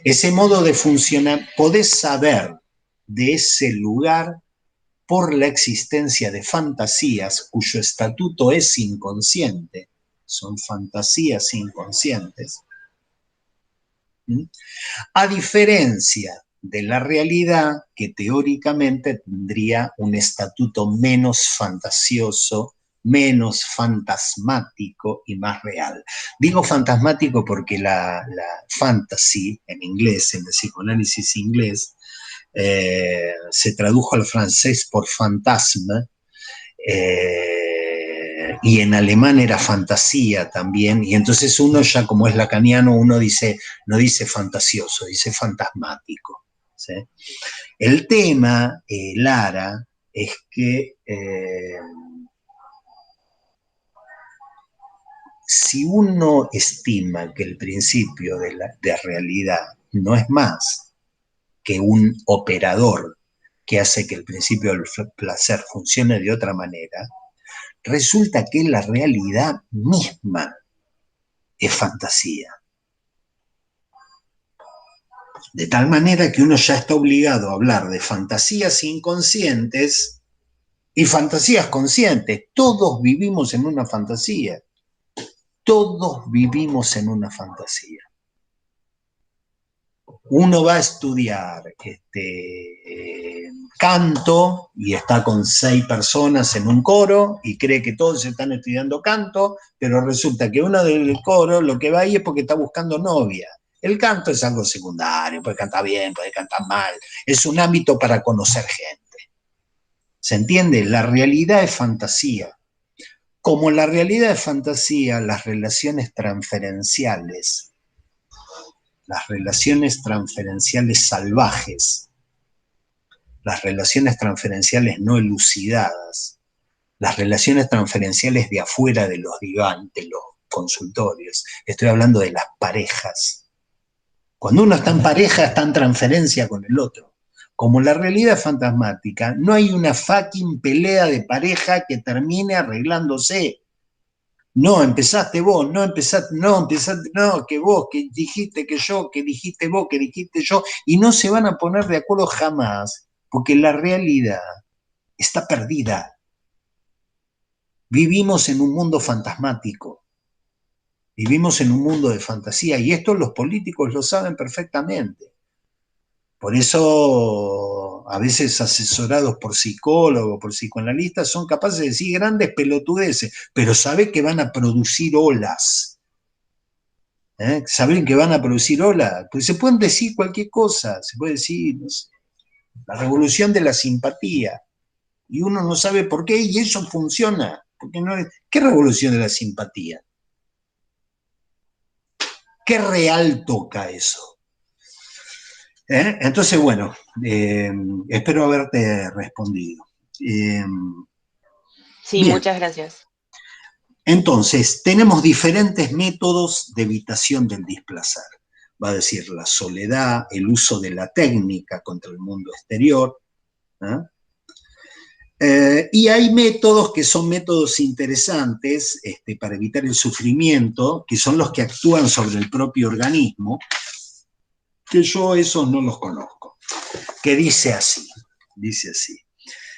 Ese modo de funcionar, podés saber de ese lugar por la existencia de fantasías cuyo estatuto es inconsciente, son fantasías inconscientes, a diferencia de la realidad que teóricamente tendría un estatuto menos fantasioso, menos fantasmático y más real. Digo fantasmático porque la fantasy en inglés, en el psicoanálisis inglés, se tradujo al francés por fantasma, y en alemán era fantasía también, y entonces uno ya como es lacaniano, uno dice, no dice fantasioso, dice fantasmático. ¿Sí? El tema, Lara, es que si uno estima que el principio de realidad no es más que un operador que hace que el principio del placer funcione de otra manera, resulta que la realidad misma es fantasía. De tal manera que uno ya está obligado a hablar de fantasías inconscientes y fantasías conscientes. Todos vivimos en una fantasía. Todos vivimos en una fantasía. Uno va a estudiar canto y está con 6 personas en un coro y cree que todos están estudiando canto, pero resulta que uno del coro lo que va ahí es porque está buscando novia. El canto es algo secundario, puede cantar bien, puede cantar mal, es un ámbito para conocer gente. ¿Se entiende? La realidad es fantasía. Como la realidad es fantasía, las relaciones transferenciales salvajes, las relaciones transferenciales no elucidadas, las relaciones transferenciales de afuera de los divantes, los consultorios. Estoy hablando de las parejas. Cuando uno está en pareja, está en transferencia con el otro. como la realidad es fantasmática, no hay una fucking pelea de pareja que termine arreglándose. No, empezaste vos, no, que vos, que dijiste que yo, que dijiste vos, que dijiste yo, y no se van a poner de acuerdo jamás, porque la realidad está perdida. Vivimos en un mundo fantasmático, vivimos en un mundo de fantasía, y esto los políticos lo saben perfectamente. Por eso, a veces asesorados por psicólogos, por psicoanalistas, son capaces de decir grandes pelotudeces, pero saben que van a producir olas. Saben que van a producir olas. Pues se pueden decir cualquier cosa, se puede decir, no sé, la revolución de la simpatía. Y uno no sabe por qué, y eso funciona. Porque no es, ¿qué revolución de la simpatía? ¿Qué real toca eso? Entonces, bueno, espero haberte respondido. Sí, Bien, muchas gracias. entonces, tenemos diferentes métodos de evitación del displacer. Va a decir la soledad, el uso de la técnica contra el mundo exterior. Y hay métodos que son métodos interesantes para evitar el sufrimiento, que son los que actúan sobre el propio organismo, que yo esos no los conozco. Que dice así.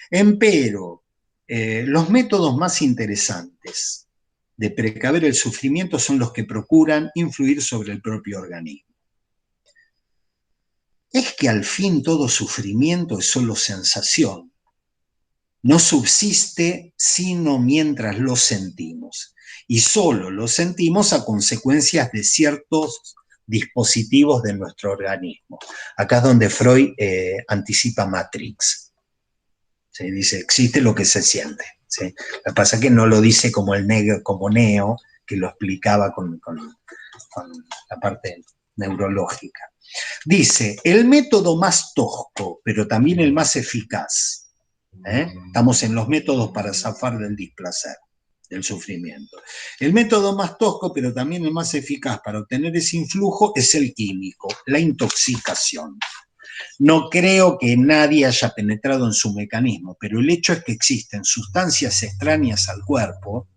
Empero, los métodos más interesantes de precaver el sufrimiento son los que procuran influir sobre el propio organismo. Es que al fin todo sufrimiento es solo sensación. No subsiste sino mientras lo sentimos. Y solo lo sentimos a consecuencias de ciertos dispositivos de nuestro organismo. Acá es donde Freud anticipa Matrix. ¿Sí? Dice, existe lo que se siente. ¿Sí? Lo que pasa es que no lo dice como el negro, como Neo, que lo explicaba con la parte neurológica. Dice, el método más tosco, pero también el más eficaz. Estamos en los métodos para zafar del displacer, del sufrimiento. El método más tosco, pero también el más eficaz para obtener ese influjo es el químico, la intoxicación. No creo que nadie haya penetrado en su mecanismo, pero el hecho es que existen sustancias extrañas al cuerpo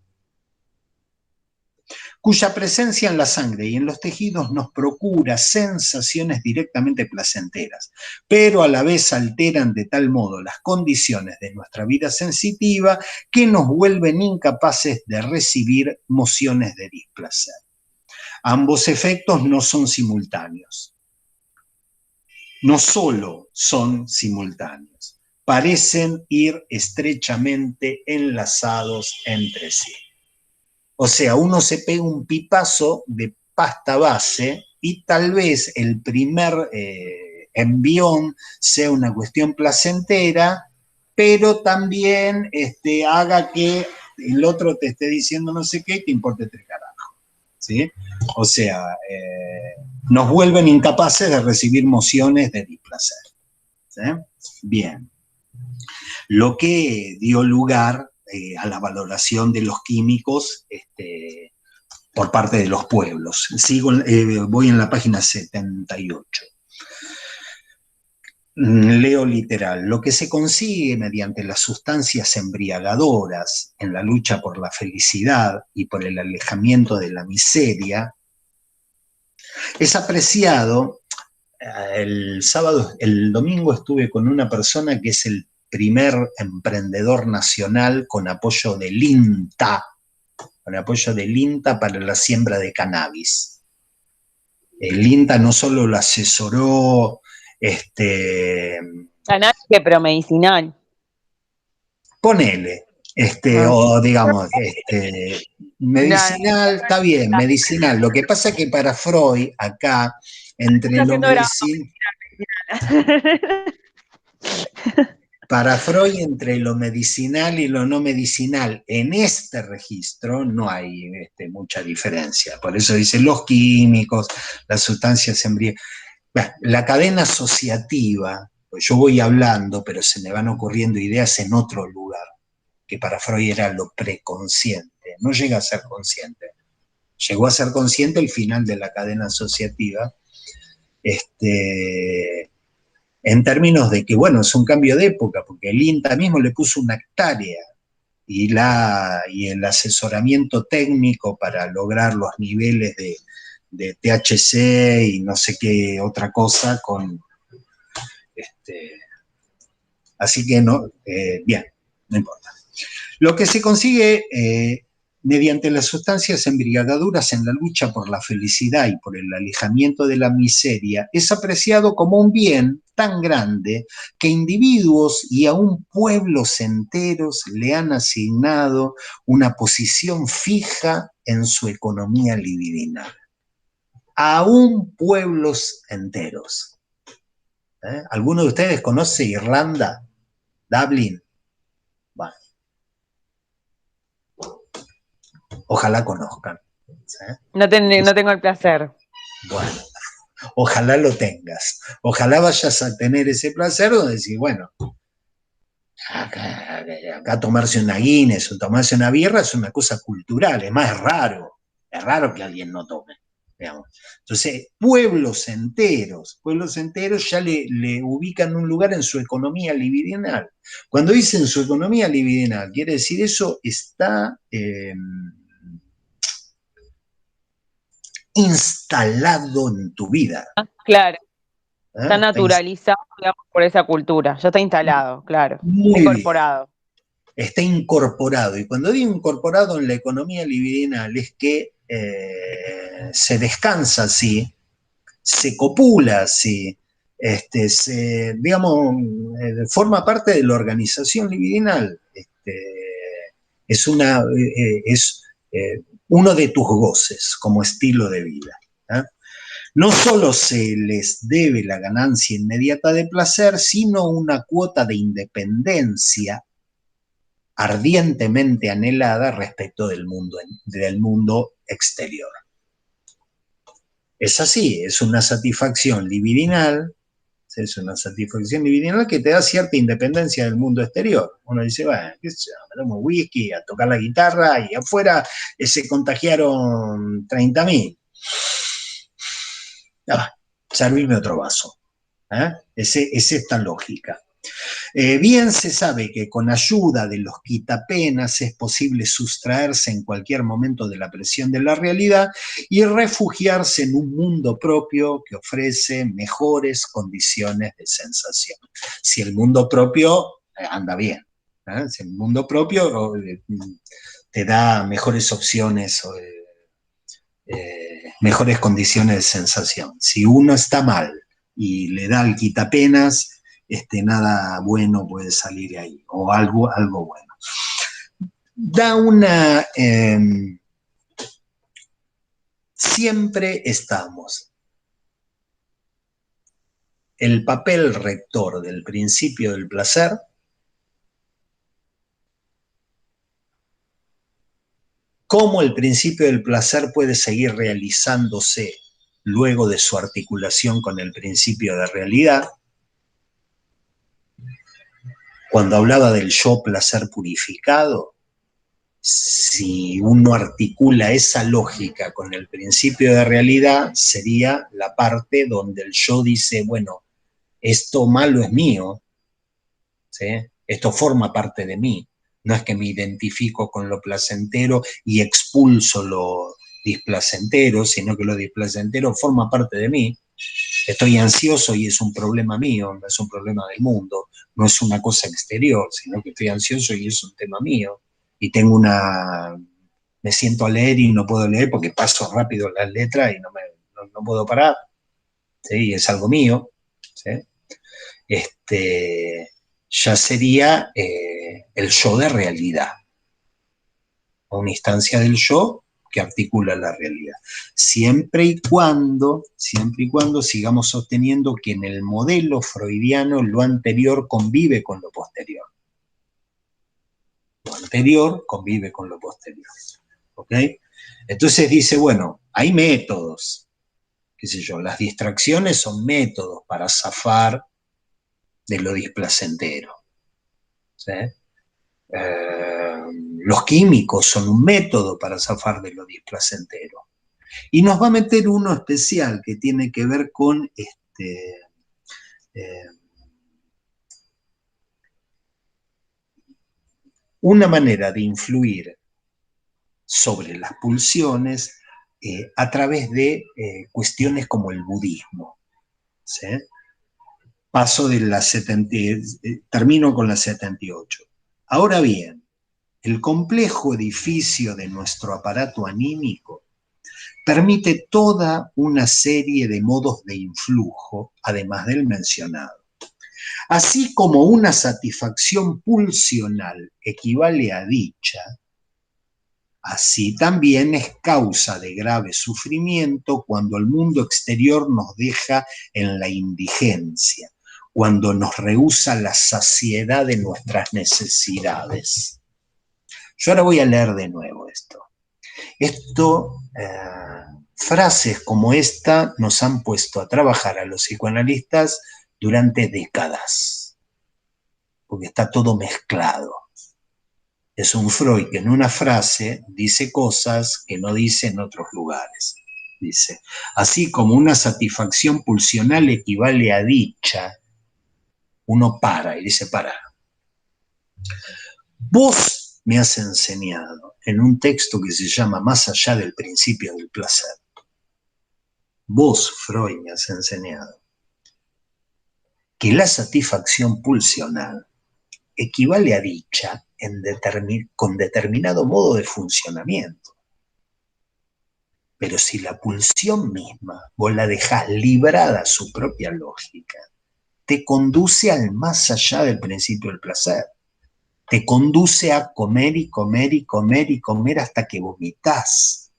cuya presencia en la sangre y en los tejidos nos procura sensaciones directamente placenteras, pero a la vez alteran de tal modo las condiciones de nuestra vida sensitiva que nos vuelven incapaces de recibir mociones de displacer. Ambos efectos no son simultáneos. No solo son simultáneos, parecen ir estrechamente enlazados entre sí. O sea, uno se pega un pipazo de pasta base y tal vez el primer envión sea una cuestión placentera, pero también haga que el otro te esté diciendo no sé qué y te importe tres carajos. ¿Sí? O sea, nos vuelven incapaces de recibir mociones de displacer. ¿Sí? Bien. Lo que dio lugar a la valoración de los químicos por parte de los pueblos. Voy en la página 78. Leo literal. Lo que se consigue mediante las sustancias embriagadoras en la lucha por la felicidad y por el alejamiento de la miseria es apreciado. El domingo estuve con una persona que es el primer emprendedor nacional con apoyo del INTA, para la siembra de cannabis. El INTA no solo lo asesoró, Cannabis que promedicinal. ponele, o digamos, medicinal, está bien, medicinal. Lo que pasa es que para Freud, acá, entre lo medicinal, para Freud, entre lo medicinal y lo no medicinal, en este registro no hay mucha diferencia. Por eso dice los químicos, las sustancias embriagantes. La cadena asociativa, pues yo voy hablando, pero se me van ocurriendo ideas en otro lugar, que para Freud era lo preconsciente. No llega a ser consciente. Llegó a ser consciente el final de la cadena asociativa, en términos de que, bueno, es un cambio de época, porque el INTA mismo le puso una hectárea y el asesoramiento técnico para lograr los niveles de THC y no sé qué otra cosa con... así que no, bien, no importa. Lo que se consigue mediante las sustancias embriagadoras en la lucha por la felicidad y por el alejamiento de la miseria es apreciado como un bien tan grande que individuos y aún pueblos enteros le han asignado una posición fija en su economía libidinal. Aún pueblos enteros. ¿Alguno de ustedes conoce Irlanda? Dublín. Bueno. Ojalá conozcan. ¿Sí? No tengo el placer. Bueno, ojalá lo tengas. Ojalá vayas a tener ese placer de decir, bueno, acá tomarse una Guinness o tomarse una birra es una cosa cultural, es más raro. Es raro que alguien no tome. Digamos. Entonces, pueblos enteros ya le ubican un lugar en su economía libidinal. Cuando dicen su economía libidinal, quiere decir eso está instalado en tu vida. Claro, está naturalizado, digamos, por esa cultura, ya está instalado, claro, Muy incorporado. Bien. Está incorporado, y cuando digo incorporado en la economía libidinal es que se descansa así, se copula así, digamos, forma parte de la organización libidinal. Es uno de tus goces como estilo de vida. ¿eh? No solo se les debe la ganancia inmediata de placer, sino una cuota de independencia ardientemente anhelada respecto del mundo exterior. Es así, es una satisfacción libidinal que te da cierta independencia del mundo exterior. Uno dice, bueno, qué sé yo, me tomo whisky, a tocar la guitarra, y afuera se contagiaron 30.000. Servirme otro vaso. Es esta lógica. Bien se sabe que con ayuda de los quitapenas es posible sustraerse en cualquier momento de la presión de la realidad y refugiarse en un mundo propio que ofrece mejores condiciones de sensación. Si el mundo propio anda bien, si el mundo propio te da mejores opciones, mejores condiciones de sensación. Si uno está mal y le da el quitapenas, nada bueno puede salir de ahí, o algo bueno. Da una... siempre estamos. El papel rector del principio del placer cómo el principio del placer puede seguir realizándose luego de su articulación con el principio de realidad. Cuando hablaba del yo placer purificado, si uno articula esa lógica con el principio de realidad, sería la parte donde el yo dice, bueno, esto malo es mío, ¿sí? Esto forma parte de mí. No es que me identifico con lo placentero y expulso lo displacentero, sino que lo displacentero forma parte de mí. Estoy ansioso y es un problema mío, no es un problema del mundo, no es una cosa exterior, sino que estoy ansioso y es un tema mío. Y tengo me siento a leer y no puedo leer porque paso rápido las letras y no puedo parar, ¿sí? Y es algo mío, ¿sí? Ya sería el yo de realidad, una instancia del yo que articula la realidad. Siempre y cuando sigamos sosteniendo que en el modelo freudiano lo anterior convive con lo posterior. Lo anterior convive con lo posterior. ¿Ok? Entonces dice, bueno, hay métodos, qué sé yo, las distracciones son métodos para zafar de lo displacentero. ¿Sí? Los químicos son un método para zafar de lo displacentero. Y nos va a meter uno especial que tiene que ver con una manera de influir sobre las pulsiones a través de cuestiones como el budismo. ¿Sí? Paso de la 70, termino con la 78. Ahora bien, el complejo edificio de nuestro aparato anímico permite toda una serie de modos de influjo, además del mencionado. Así como una satisfacción pulsional equivale a dicha, así también es causa de grave sufrimiento cuando el mundo exterior nos deja en la indigencia, cuando nos rehúsa la saciedad de nuestras necesidades. Yo ahora voy a leer de nuevo esto. Frases como esta nos han puesto a trabajar a los psicoanalistas durante décadas, porque está todo mezclado. Es un Freud que en una frase dice cosas que no dice en otros lugares. Dice, así como una satisfacción pulsional equivale a dicha, uno para y dice, para. Vos me has enseñado en un texto que se llama Más allá del principio del placer. Vos, Freud, me has enseñado que la satisfacción pulsional equivale a dicha con determinado modo de funcionamiento. Pero si la pulsión misma vos la dejás librada a su propia lógica, te conduce al más allá del principio del placer. Te conduce a comer y comer y comer y comer hasta que vomitás.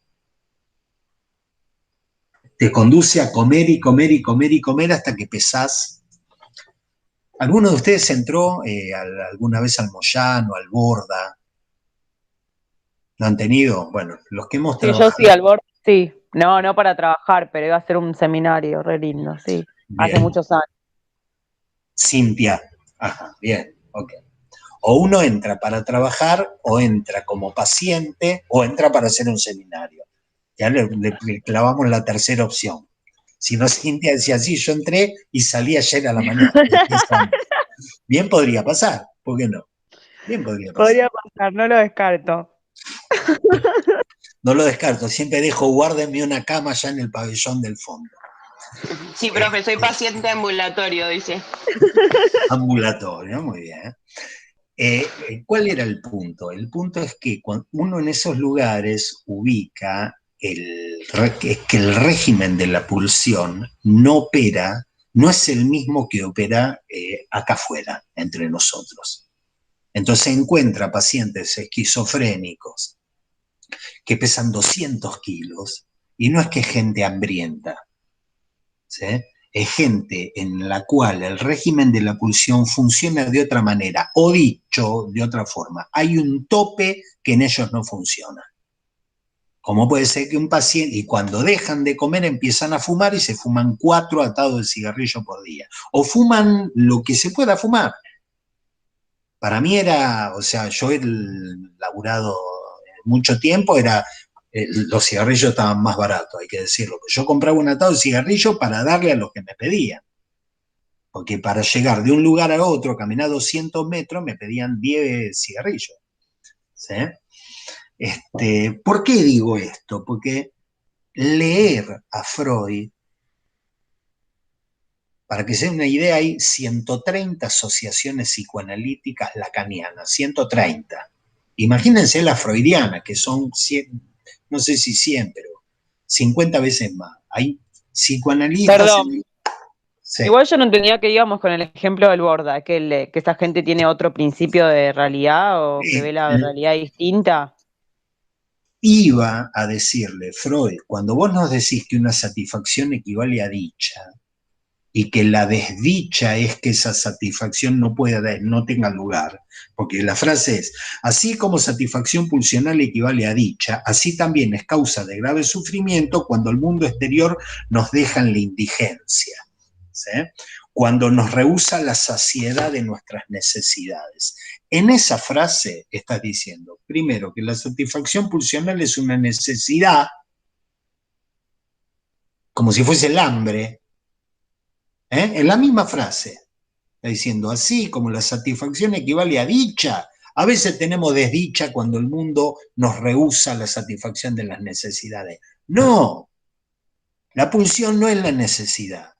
Te conduce a comer y comer y comer y comer hasta que pesás. ¿Alguno de ustedes entró alguna vez al Moyano, al Borda? ¿Lo han tenido? Bueno, los que hemos trabajado. Yo sí, al borde, sí. No para trabajar, pero iba a ser un seminario re lindo, sí. Bien. Hace muchos años. Cintia. Ajá, bien, ok. O uno entra para trabajar, o entra como paciente, o entra para hacer un seminario. Ya le clavamos la tercera opción. Si no, Cintia decía, sí, yo entré y salí ayer a la mañana. Bien podría pasar, ¿por qué no? Bien podría pasar. Podría pasar, no lo descarto. No lo descarto, siempre dejo, guárdenme una cama allá en el pabellón del fondo. Sí, profe, soy paciente ambulatorio, dice. Ambulatorio, muy bien. ¿Cuál era el punto? El punto es que cuando uno en esos lugares ubica que el régimen de la pulsión no opera, no es el mismo que opera acá afuera, entre nosotros. Entonces encuentra pacientes esquizofrénicos que pesan 200 kilos y no es que es gente hambrienta, ¿sí? Es gente en la cual el régimen de la pulsión funciona de otra manera, o dicho de otra forma, hay un tope que en ellos no funciona. Como puede ser que un paciente, y cuando dejan de comer empiezan a fumar y se fuman 4 atados de cigarrillo por día, o fuman lo que se pueda fumar. Para mí era, o sea, yo he laburado mucho tiempo, los cigarrillos estaban más baratos, hay que decirlo. Yo compraba un atado de cigarrillo para darle a los que me pedían. Porque para llegar de un lugar a otro, caminar 200 metros, me pedían 10 cigarrillos. ¿Sí? ¿Por qué digo esto? Porque leer a Freud, para que se den una idea, hay 130 asociaciones psicoanalíticas lacanianas, 130. Imagínense las freudianas, que son 100, no sé si 100, pero 50 veces más. Hay psicoanalistas... Perdón. Sí. Igual yo no entendía que íbamos con el ejemplo del Borda, que esa gente tiene otro principio de realidad o que ve la realidad distinta. Iba a decirle, Freud, cuando vos nos decís que una satisfacción equivale a dicha, y que la desdicha es que esa satisfacción no tenga lugar, porque la frase es, así como satisfacción pulsional equivale a dicha, así también es causa de grave sufrimiento cuando el mundo exterior nos deja en la indigencia, ¿sí? Cuando nos rehúsa la saciedad de nuestras necesidades. En esa frase estás diciendo, primero, que la satisfacción pulsional es una necesidad, como si fuese el hambre, en la misma frase, está diciendo, así como la satisfacción equivale a dicha, A veces tenemos desdicha cuando el mundo nos rehúsa la satisfacción de las necesidades. No, la pulsión no es la necesidad.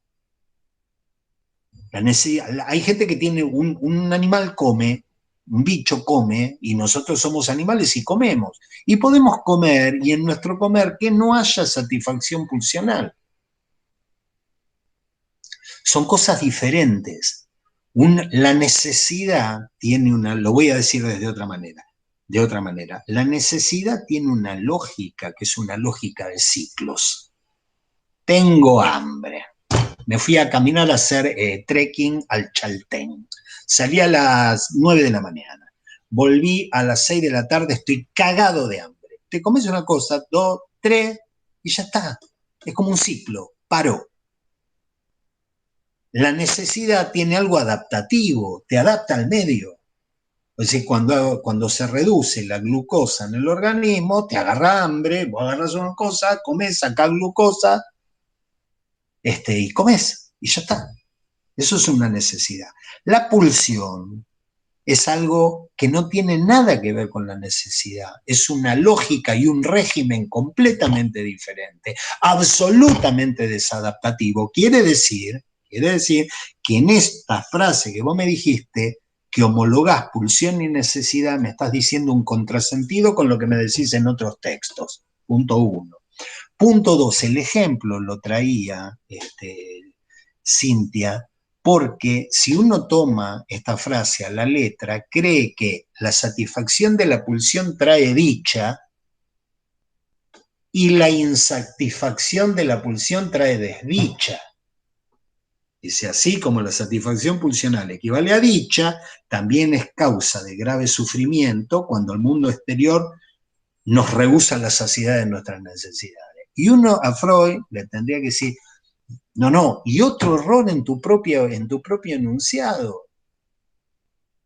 Hay gente que tiene un animal come, un bicho come, y nosotros somos animales y comemos. Y podemos comer, y en nuestro comer, que no haya satisfacción pulsional. Son cosas diferentes. La necesidad tiene lo voy a decir de otra manera, la necesidad tiene una lógica, que es una lógica de ciclos. Tengo hambre. Me fui a caminar a hacer trekking al Chaltén. Salí a las 9 de la mañana. Volví a las 6 de la tarde, estoy cagado de hambre. Te comes una cosa, 2, 3, y ya está. Es como un ciclo, paró. La necesidad tiene algo adaptativo, te adapta al medio. Es decir, cuando se reduce la glucosa en el organismo, te agarra hambre, vos agarras una cosa, comes, sacás glucosa, y comes, y ya está. Eso es una necesidad. La pulsión es algo que no tiene nada que ver con la necesidad. Es una lógica y un régimen completamente diferente, absolutamente desadaptativo. Quiere decir que en esta frase que vos me dijiste, que homologás pulsión y necesidad, me estás diciendo un contrasentido con lo que me decís en otros textos. Punto 1. Punto 2, el ejemplo lo traía Cintia, porque si uno toma esta frase a la letra, cree que la satisfacción de la pulsión trae dicha y la insatisfacción de la pulsión trae desdicha. Dice, así como la satisfacción pulsional equivale a dicha, también es causa de grave sufrimiento cuando el mundo exterior nos rehúsa la saciedad de nuestras necesidades. Y uno a Freud le tendría que decir, no, y otro error en tu propio enunciado.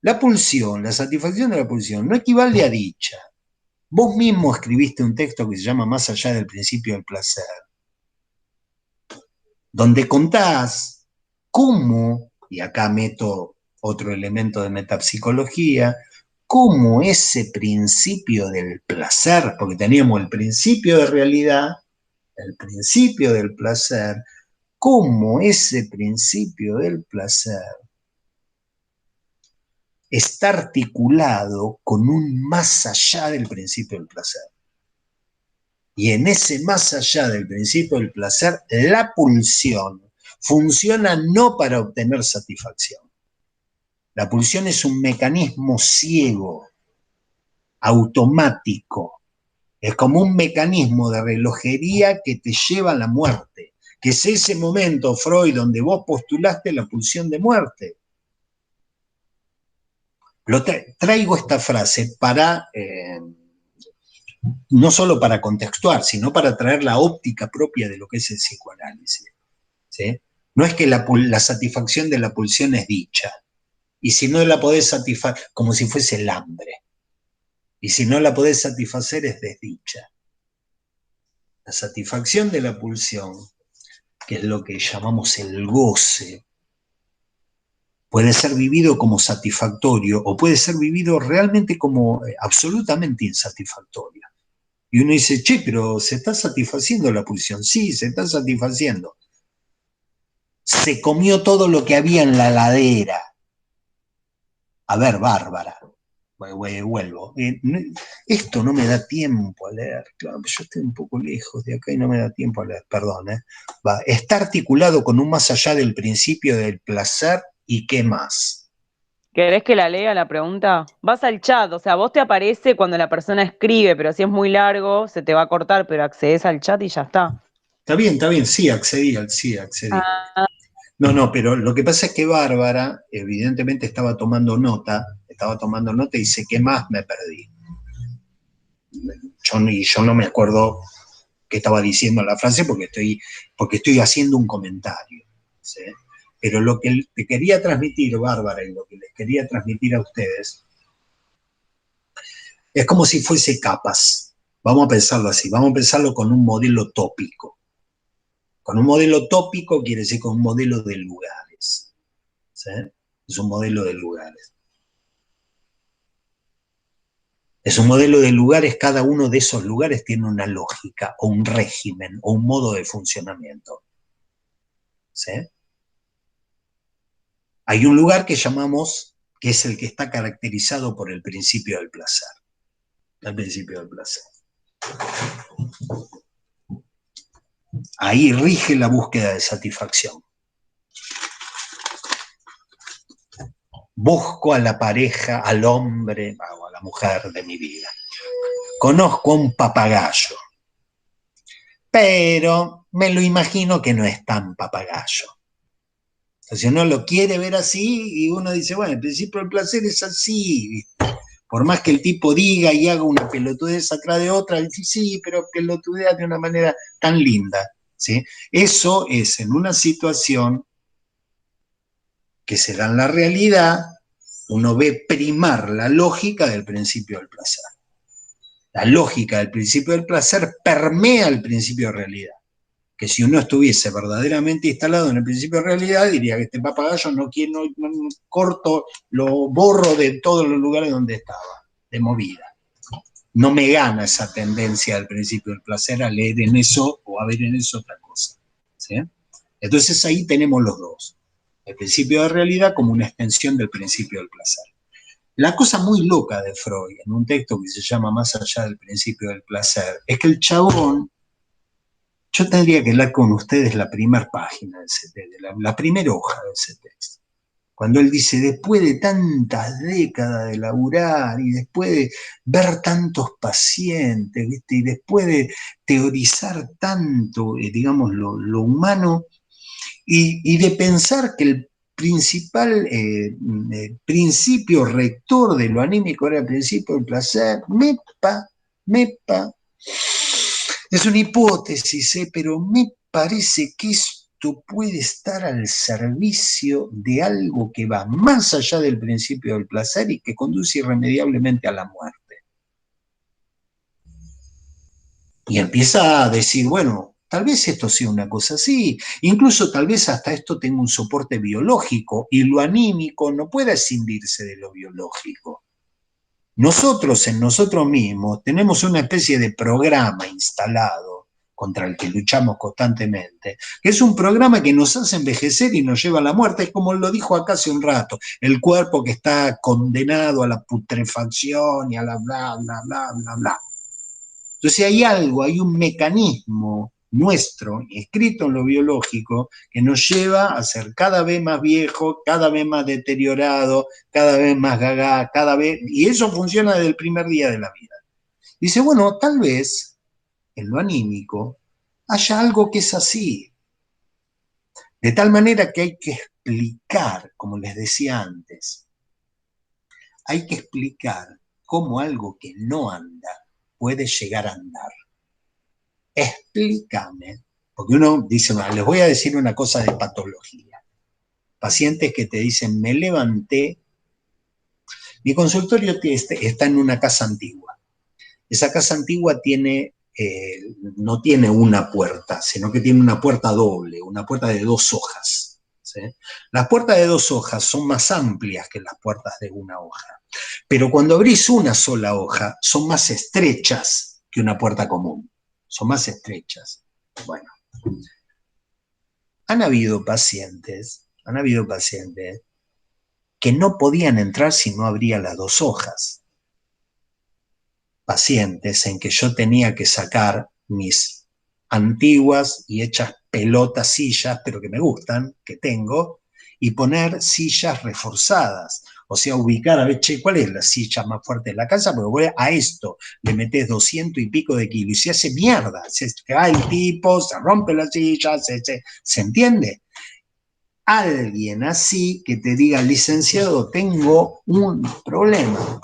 La pulsión, la satisfacción de la pulsión, no equivale a dicha. Vos mismo escribiste un texto que se llama Más allá del principio del placer, donde contás cómo, y acá meto otro elemento de metapsicología, cómo ese principio del placer, porque teníamos el principio de realidad, el principio del placer, cómo ese principio del placer está articulado con un más allá del principio del placer. Y en ese más allá del principio del placer, la pulsión funciona no para obtener satisfacción. La pulsión es un mecanismo ciego, automático. Es como un mecanismo de relojería que te lleva a la muerte, que es ese momento, Freud, donde vos postulaste la pulsión de muerte. Traigo esta frase para, no solo para contextuar, sino para traer la óptica propia de lo que es el psicoanálisis. ¿Sí? No es que la satisfacción de la pulsión es dicha, y si no la podés satisfacer, como si fuese el hambre, y si no la podés satisfacer es desdicha. La satisfacción de la pulsión, que es lo que llamamos el goce, puede ser vivido como satisfactorio o puede ser vivido realmente como absolutamente insatisfactorio. Y uno dice, che, pero ¿se está satisfaciendo la pulsión? Sí, se está satisfaciendo. Se comió todo lo que había en la heladera. A ver, Bárbara, vuelvo. Esto no me da tiempo a leer. Claro, yo estoy un poco lejos de acá y no me da tiempo a leer, perdón. Está articulado con un más allá del principio del placer y qué más. ¿Querés que la lea la pregunta? Vas al chat, o sea, vos te aparece cuando la persona escribe, pero si es muy largo, se te va a cortar, pero accedes al chat y ya está. Está bien, sí, accedí. Ah. No, pero lo que pasa es que Bárbara, evidentemente, estaba tomando nota y dice, ¿qué más me perdí? Yo no me acuerdo qué estaba diciendo la frase porque estoy haciendo un comentario. ¿Sí? Pero lo que te quería transmitir, Bárbara, y lo que les quería transmitir a ustedes, es como si fuese capas. Vamos a pensarlo así, vamos a pensarlo con un modelo tópico. Con un modelo tópico quiere decir con un modelo de lugares. ¿Sí? Es un modelo de lugares. Es un modelo de lugares, cada uno de esos lugares tiene una lógica, o un régimen, o un modo de funcionamiento. ¿Sí? Hay un lugar que llamamos, que es el que está caracterizado por el principio del placer. El principio del placer. Ahí rige la búsqueda de satisfacción. Busco a la pareja, al hombre o a la mujer de mi vida. Conozco a un papagayo, pero me lo imagino que no es tan papagayo. Entonces uno lo quiere ver así y uno dice, bueno, el principio del placer es así, ¿viste? Por más que el tipo diga y haga una pelotudez atrás de otra, dice, sí, pero pelotudea de una manera tan linda, ¿sí? Eso es en una situación que se da en la realidad, uno ve primar la lógica del principio del placer. La lógica del principio del placer permea el principio de realidad. Que si uno estuviese verdaderamente instalado en el principio de realidad, diría que este papagayo no corto, lo borro de todos los lugares donde estaba, de movida. No me gana esa tendencia del principio del placer a leer en eso o a ver en eso otra cosa. ¿Sí? Entonces ahí tenemos los dos. El principio de realidad como una extensión del principio del placer. La cosa muy loca de Freud, en un texto que se llama Más allá del principio del placer, es que el chabón, yo tendría que leer con ustedes la primera página de ese texto, la primera hoja de ese texto. Cuando él dice, después de tantas décadas de laburar y después de ver tantos pacientes, ¿viste? Y después de teorizar tanto, digamos, lo humano, y de pensar que el principal principio rector de lo anímico era el principio del placer, mepa, es una hipótesis, pero me parece que esto puede estar al servicio de algo que va más allá del principio del placer y que conduce irremediablemente a la muerte. Y empieza a decir, bueno, tal vez esto sea una cosa así, incluso tal vez hasta esto tenga un soporte biológico y lo anímico no pueda escindirse de lo biológico. Nosotros en nosotros mismos tenemos una especie de programa instalado contra el que luchamos constantemente, que es un programa que nos hace envejecer y nos lleva a la muerte, es como lo dijo acá hace un rato, el cuerpo que está condenado a la putrefacción y a la bla, bla, bla, bla, bla. Entonces hay algo, hay un mecanismo nuestro, escrito en lo biológico, que nos lleva a ser cada vez más viejo, cada vez más deteriorado, cada vez más gaga, cada vez, y eso funciona desde el primer día de la vida. Dice, bueno, tal vez en lo anímico haya algo que es así, de tal manera que hay que explicar, como les decía antes, hay que explicar cómo algo que no anda puede llegar a andar. Explícame, porque uno dice, bueno, les voy a decir una cosa de patología. Pacientes que te dicen, me levanté, mi consultorio está en una casa antigua. Esa casa antigua no tiene una puerta, sino que tiene una puerta doble, una puerta de 2 hojas. ¿Sí? Las puertas de 2 hojas son más amplias que las puertas de una hoja, pero cuando abrís una sola hoja, son más estrechas que una puerta común. Son más estrechas. Bueno, han habido pacientes que no podían entrar si no abría las 2 hojas. Pacientes en que yo tenía que sacar mis antiguas y hechas pelotas sillas, pero que me gustan, que tengo, y poner sillas reforzadas. O sea, ubicar, a ver, che, ¿cuál es la silla más fuerte de la casa? Porque voy a esto le metes 200 y pico de kilos y se hace mierda. Se cae el tipo, se rompe la silla, ¿se entiende? Alguien así que te diga, licenciado, tengo un problema.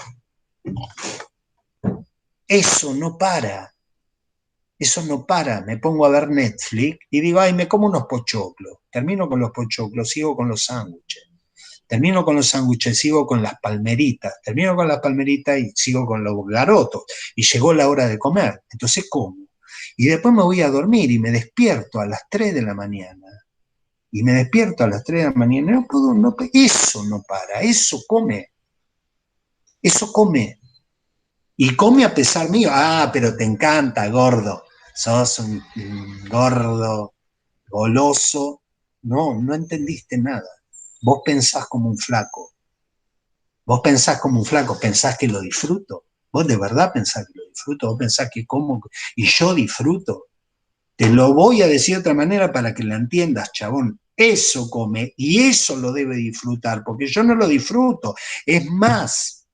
Eso no para. Eso no para. Me pongo a ver Netflix y digo, ay, me como unos pochoclos. Termino con los pochoclos, sigo con los sándwiches. Termino con los sándwiches, sigo con las palmeritas. Termino con las palmeritas y sigo con los garotos. Y llegó la hora de comer. Entonces como. Y después me voy a dormir y me despierto a las 3 de la mañana. Y me despierto a las 3 de la mañana. No puedo, eso no para. Eso come. Eso come. Y come a pesar mío. Ah, pero te encanta, gordo. Sos un gordo, goloso. No, no entendiste nada. Vos pensás como un flaco. Vos pensás como un flaco, pensás que lo disfruto. Vos de verdad pensás que lo disfruto. Vos pensás que como y yo disfruto. Te lo voy a decir de otra manera para que la entiendas, chabón. Eso come y eso lo debe disfrutar, porque yo no lo disfruto. Es más,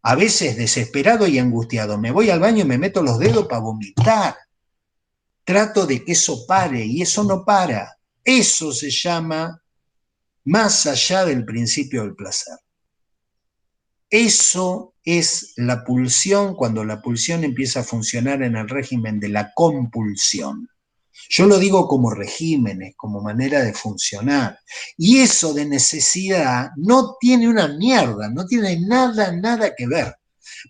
a veces desesperado y angustiado, me voy al baño y me meto los dedos para vomitar. Trato de que eso pare y eso no para. Eso se llama más allá del principio del placer. Eso es la pulsión cuando la pulsión empieza a funcionar en el régimen de la compulsión. Yo lo digo como regímenes, como manera de funcionar. Y eso de necesidad no tiene una mierda, no tiene nada que ver.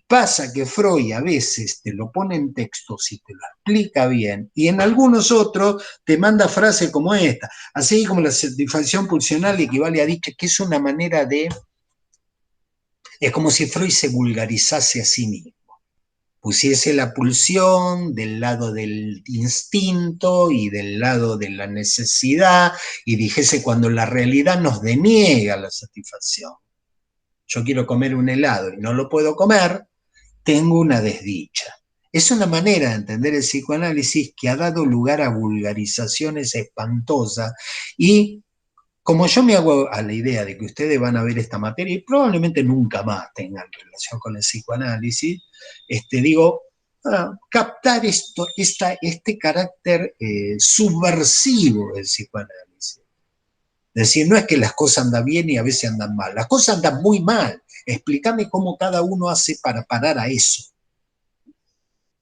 Pasa que Freud a veces te lo pone en textos y te lo explica bien, y en algunos otros te manda frases como esta, así como la satisfacción pulsional equivale a dicha, que es una manera de... Es como si Freud se vulgarizase a sí mismo. Pusiese la pulsión del lado del instinto y del lado de la necesidad y dijese cuando la realidad nos deniega la satisfacción. Yo quiero comer un helado y no lo puedo comer, tengo una desdicha. Es una manera de entender el psicoanálisis que ha dado lugar a vulgarizaciones espantosas y como yo me hago a la idea de que ustedes van a ver esta materia y probablemente nunca más tengan relación con el psicoanálisis, digo, captar este carácter subversivo del psicoanálisis. Es decir, no es que las cosas andan bien y a veces andan mal, las cosas andan muy mal. Explícame cómo cada uno hace para parar a eso.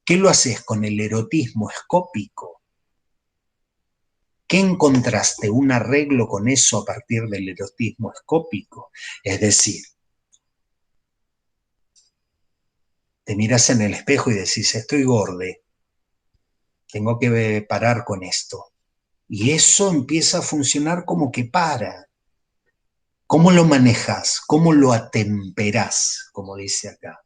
¿Qué lo haces con el erotismo escópico? ¿Qué encontraste? ¿Un arreglo con eso a partir del erotismo escópico? Es decir, te miras en el espejo y decís, estoy gorde, tengo que parar con esto. Y eso empieza a funcionar como que para. ¿Cómo lo manejas? ¿Cómo lo atemperás? Como dice acá.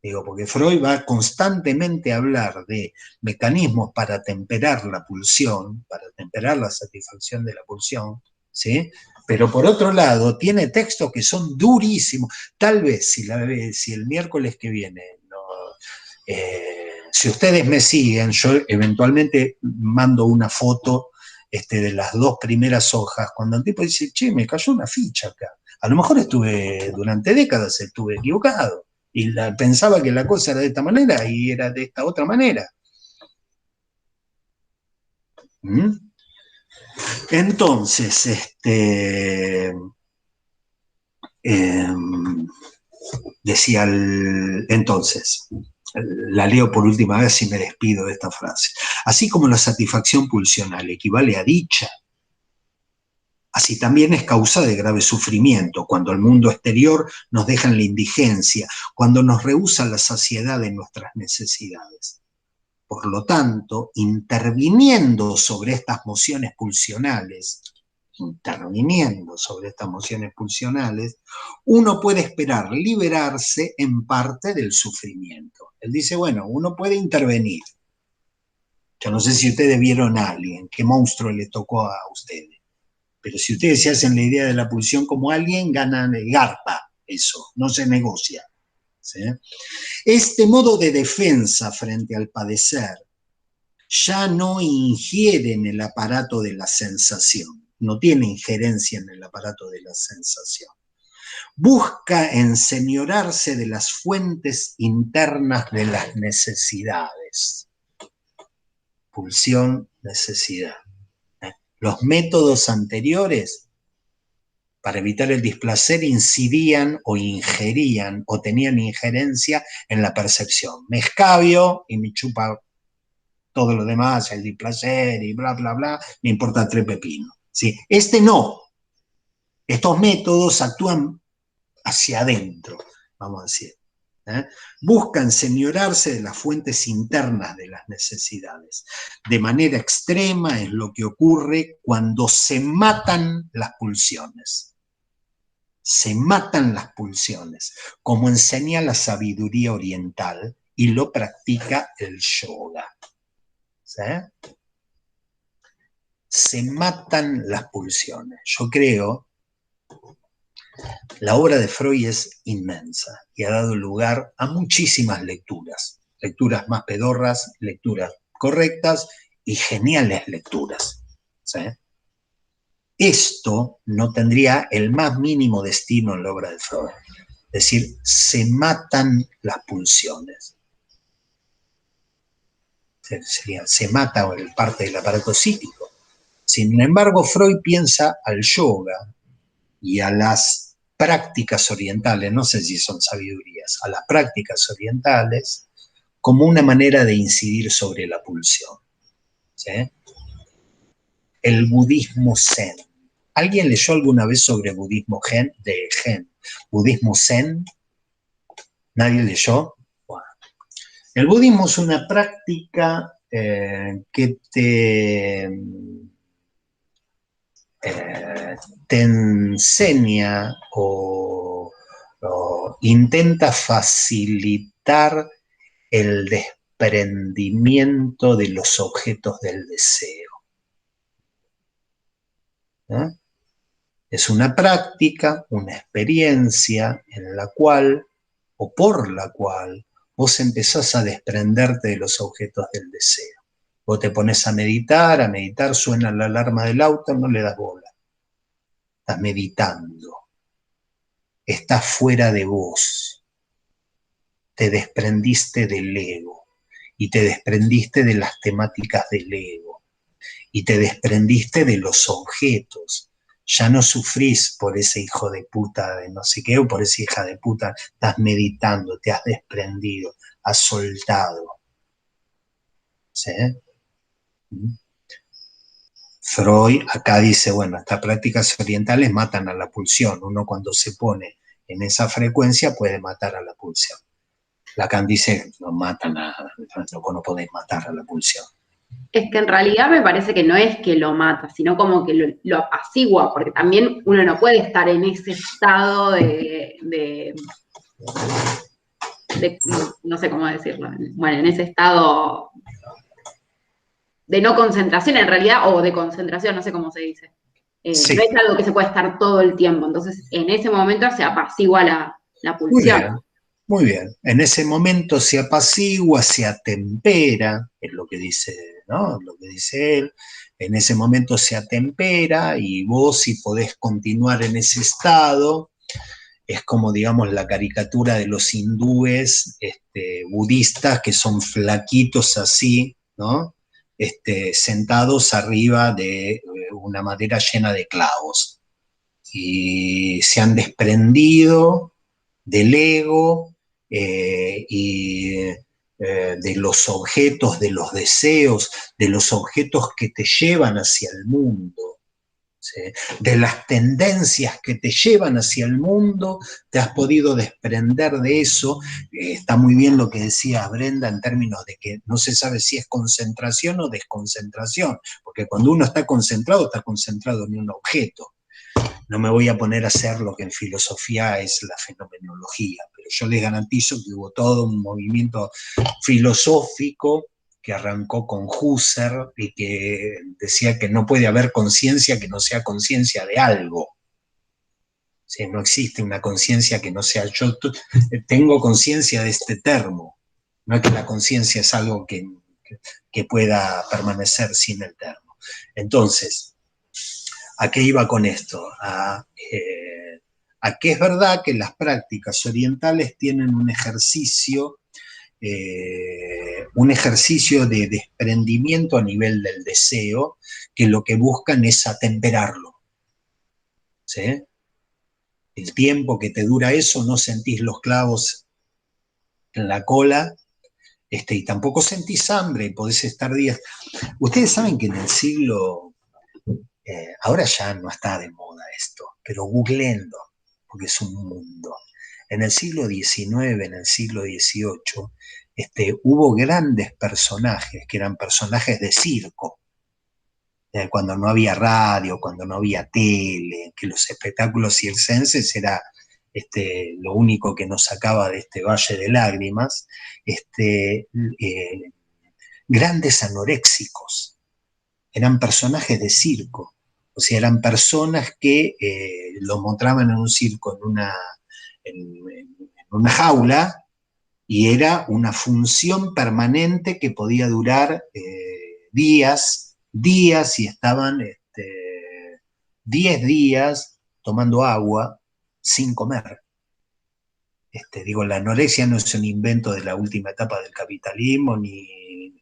Digo, porque Freud va constantemente a hablar de mecanismos para temperar la pulsión, para temperar la satisfacción de la pulsión, ¿sí? Pero por otro lado, tiene textos que son durísimos. Tal vez, si el miércoles que viene, no, si ustedes me siguen, yo eventualmente mando una foto de las dos primeras hojas, cuando el tipo dice, che, me cayó una ficha acá. A lo mejor durante décadas estuve equivocado y pensaba que la cosa era de esta manera y era de esta otra manera. ¿Mm? Entonces, decía entonces, la leo por última vez y me despido de esta frase. Así como la satisfacción pulsional equivale a dicha, así también es causa de grave sufrimiento, cuando el mundo exterior nos deja en la indigencia, cuando nos rehúsa la saciedad de nuestras necesidades. Por lo tanto, interviniendo sobre estas mociones pulsionales, uno puede esperar liberarse en parte del sufrimiento. Él dice, bueno, uno puede intervenir. Yo no sé si ustedes vieron a Alien, qué monstruo le tocó a ustedes. Pero si ustedes se hacen la idea de la pulsión como alguien, ganan garpa, eso, no se negocia. ¿Sí? Este modo de defensa frente al padecer ya no ingiere en el aparato de la sensación, no tiene injerencia en el aparato de la sensación. Busca enseñorarse de las fuentes internas de las necesidades. Pulsión, necesidad. Los métodos anteriores, para evitar el displacer, incidían o ingerían o tenían injerencia en la percepción. Me escabio y me chupa todo lo demás, el displacer y bla, bla, bla, me importa tres pepinos. ¿Sí? No. Estos métodos actúan hacia adentro, vamos a decir. Buscan enseñorarse de las fuentes internas de las necesidades. De manera extrema es lo que ocurre cuando se matan las pulsiones. Se matan las pulsiones, como enseña la sabiduría oriental y lo practica el yoga. ¿Sí? Se matan las pulsiones. Yo creo, la obra de Freud es inmensa y ha dado lugar a muchísimas lecturas. Lecturas más pedorras, lecturas correctas y geniales lecturas. ¿Sí? Esto no tendría el más mínimo destino en la obra de Freud. Es decir, se matan las pulsiones. Se mata parte del aparato psíquico. Sin embargo, Freud piensa al yoga y a las prácticas orientales, no sé si son sabidurías, a las prácticas orientales como una manera de incidir sobre la pulsión. ¿Sí? El budismo zen. ¿Alguien leyó alguna vez sobre budismo zen? ¿Budismo zen? ¿Nadie leyó? Bueno. El budismo es una práctica que te enseña o intenta facilitar el desprendimiento de los objetos del deseo. ¿Eh? Es una práctica, una experiencia en la cual, o por la cual, vos empezás a desprenderte de los objetos del deseo. Vos te pones a meditar, suena la alarma del auto, no le das bola. Estás meditando. Estás fuera de vos. Te desprendiste del ego. Y te desprendiste de las temáticas del ego. Y te desprendiste de los objetos. Ya no sufrís por ese hijo de puta de no sé qué o por esa hija de puta. Estás meditando, te has desprendido, has soltado. ¿Sí? Freud acá dice, bueno, estas prácticas orientales matan a la pulsión. Uno cuando se pone en esa frecuencia puede matar a la pulsión. Lacan dice, no mata nada, no podés matar a la pulsión. Es que en realidad me parece que no es que lo mata, sino como que lo apacigua, porque también uno no puede estar en ese estado de no sé cómo decirlo, bueno, en ese estado de no concentración en realidad, o de concentración, no sé cómo se dice. Sí. No es algo que se puede estar todo el tiempo, entonces en ese momento se apacigua la pulsión. Muy bien, en ese momento se apacigua, se atempera, es lo que dice, ¿no? Lo que dice él, en ese momento se atempera y vos si podés continuar en ese estado, es como digamos la caricatura de los hindúes budistas que son flaquitos así, ¿no? Sentados arriba de una madera llena de clavos y se han desprendido del ego y de los objetos, de los deseos, de los objetos que te llevan hacia el mundo, ¿sí? De las tendencias que te llevan hacia el mundo, te has podido desprender de eso. Está muy bien lo que decía Brenda en términos de que no se sabe si es concentración o desconcentración, porque cuando uno está concentrado en un objeto. No me voy a poner a hacer lo que en filosofía es la fenomenología, pero yo les garantizo que hubo todo un movimiento filosófico que arrancó con Husserl y que decía que no puede haber conciencia que no sea conciencia de algo. O sea, no existe una conciencia que no sea yo tengo conciencia de este termo. No es que la conciencia es algo que pueda permanecer sin el termo. Entonces, ¿a qué iba con esto? A que es verdad que las prácticas orientales tienen un ejercicio de desprendimiento a nivel del deseo, que lo que buscan es atemperarlo. ¿Sí? El tiempo que te dura eso, no sentís los clavos en la cola, y tampoco sentís hambre, y podés estar días. Ustedes saben que en el siglo... ahora ya no está de moda esto, pero googleenlo, porque es un mundo. En el siglo XIX, en el siglo XVIII, hubo grandes personajes, que eran personajes de circo, cuando no había radio, cuando no había tele, que los espectáculos circenses era lo único que nos sacaba de este valle de lágrimas, grandes anoréxicos, eran personajes de circo, o sea, eran personas que los mostraban en un circo, en una jaula, y era una función permanente que podía durar días, y estaban 10 días tomando agua sin comer. Digo, la anorexia no es un invento de la última etapa del capitalismo, ni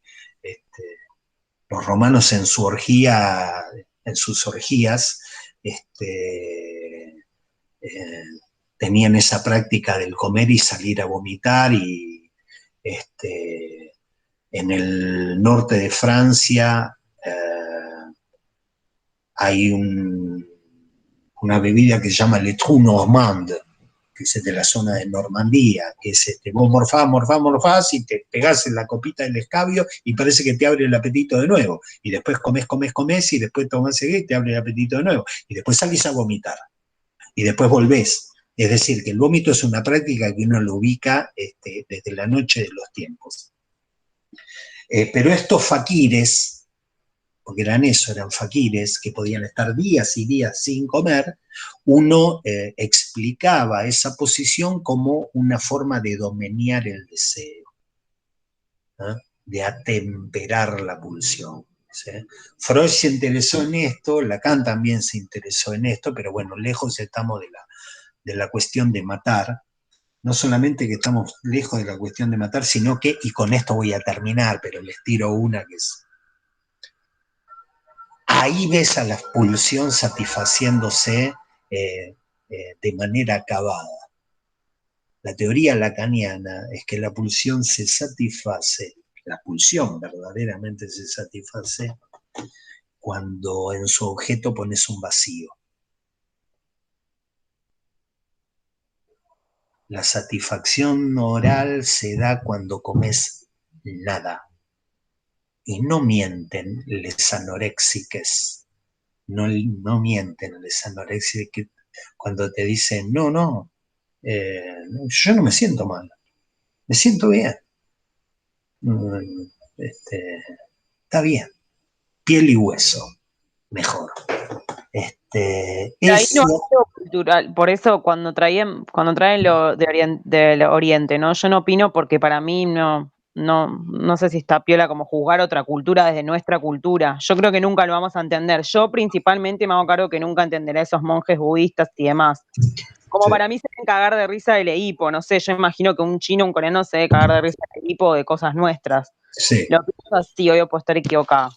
los romanos en sus orgías, tenían esa práctica del comer y salir a vomitar, y en el norte de Francia hay una bebida que se llama Le Trou Normand, que es de la zona de Normandía, que es vos morfás y te pegás en la copita del escabio y parece que te abre el apetito de nuevo, y después comés y después tomás seguir y te abre el apetito de nuevo, y después salís a vomitar, y después volvés. Es decir, que el vómito es una práctica que uno lo ubica desde la noche de los tiempos. Pero estos faquires, porque eran eso, eran faquires que podían estar días y días sin comer, uno explicaba esa posición como una forma de domeñar el deseo, ¿eh? De atemperar la pulsión. ¿Sí? Freud se interesó en esto, Lacan también se interesó en esto, pero bueno, lejos estamos de la cuestión de matar. No solamente que estamos lejos de la cuestión de matar, sino que, y con esto voy a terminar, pero les tiro una que es... Ahí ves a la pulsión satisfaciéndose de manera acabada. La teoría lacaniana es que la pulsión se satisface, la pulsión verdaderamente se satisface cuando en su objeto pones un vacío. La satisfacción oral se da cuando comes nada. Y no mienten les anoréxiques, no mienten les anoréxiques cuando te dicen, no, yo no me siento mal, me siento bien. Está bien, piel y hueso, mejor. Ahí no hay algo cultural, por eso cuando traen lo del Oriente, ¿no? Yo no opino porque para mí no sé si está piola como juzgar otra cultura desde nuestra cultura. Yo creo que nunca lo vamos a entender. Yo principalmente me hago cargo que nunca entenderé a esos monjes budistas y demás. Como sí. Para mí se deben cagar de risa del hipo, no sé, yo imagino que un chino, un coreano se debe cagar de risa del hipo de cosas nuestras. Sí. Lo pienso así, obvio puedo estar equivocada.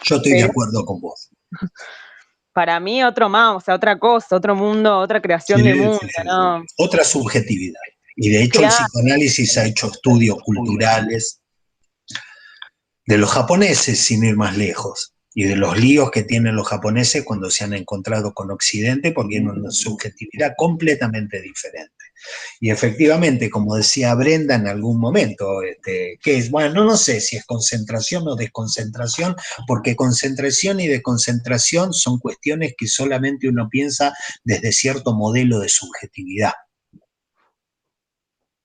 Yo estoy de acuerdo con vos. Para mí otro más, o sea, otra cosa, otro mundo, otra creación de mundo, ¿no? Otra subjetividad. Y de hecho el psicoanálisis ha hecho estudios culturales de los japoneses, sin ir más lejos, y de los líos que tienen los japoneses cuando se han encontrado con Occidente, porque tienen una subjetividad completamente diferente. Y efectivamente, como decía Brenda en algún momento, que es, bueno, no sé si es concentración o desconcentración, porque concentración y desconcentración son cuestiones que solamente uno piensa desde cierto modelo de subjetividad.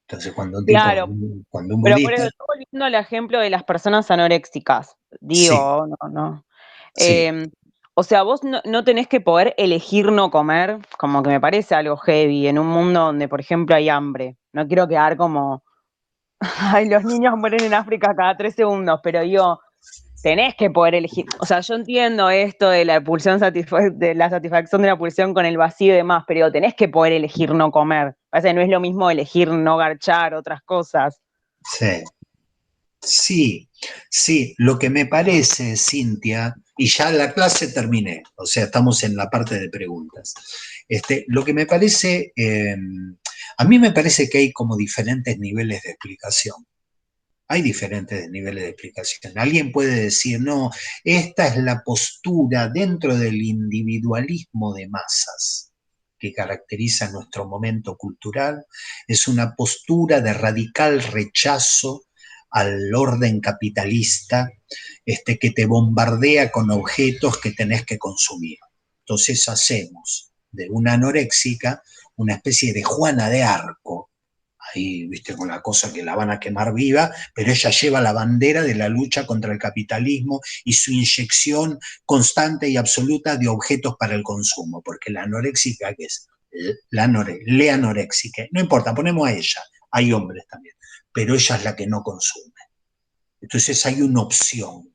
Entonces, cuando un claro, tipo, cuando un pero budista... por eso estoy volviendo al ejemplo de las personas anoréxicas, digo, sí. No. Sí. O sea, vos no tenés que poder elegir no comer, como que me parece algo heavy, en un mundo donde, por ejemplo, hay hambre. No quiero quedar como, ay, los niños mueren en África cada 3 segundos, pero digo, tenés que poder elegir. O sea, yo entiendo esto de la pulsión de la satisfacción de la pulsión con el vacío y demás, pero digo, tenés que poder elegir no comer. Parece que no es lo mismo elegir no garchar, otras cosas. Sí, lo que me parece, Cintia, y ya la clase terminé, o sea, estamos en la parte de preguntas. Lo que me parece, a mí me parece que hay como diferentes niveles de explicación. Hay diferentes niveles de explicación. Alguien puede decir, no, esta es la postura dentro del individualismo de masas que caracteriza nuestro momento cultural, es una postura de radical rechazo al orden capitalista que te bombardea con objetos que tenés que consumir. Entonces hacemos de una anoréxica una especie de Juana de Arco, ahí, viste, con la cosa que la van a quemar viva, pero ella lleva la bandera de la lucha contra el capitalismo y su inyección constante y absoluta de objetos para el consumo, porque la anoréxica, ¿qué es? La anoréxica, no importa, ponemos a ella, hay hombres también, pero ella es la que no consume. Entonces hay una opción,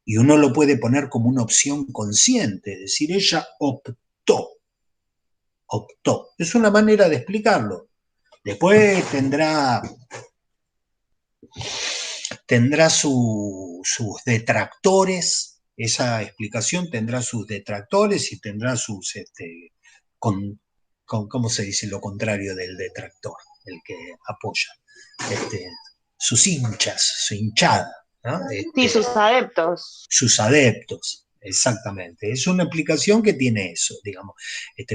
y uno lo puede poner como una opción consciente, es decir, ella optó, es una manera de explicarlo. Después tendrá sus detractores, esa explicación tendrá sus detractores y tendrá sus, ¿cómo se dice lo contrario del detractor? El que apoya, sus hinchas, su hinchada, ¿no? Sí, sus adeptos. Sus adeptos, exactamente. Es una explicación que tiene eso, digamos.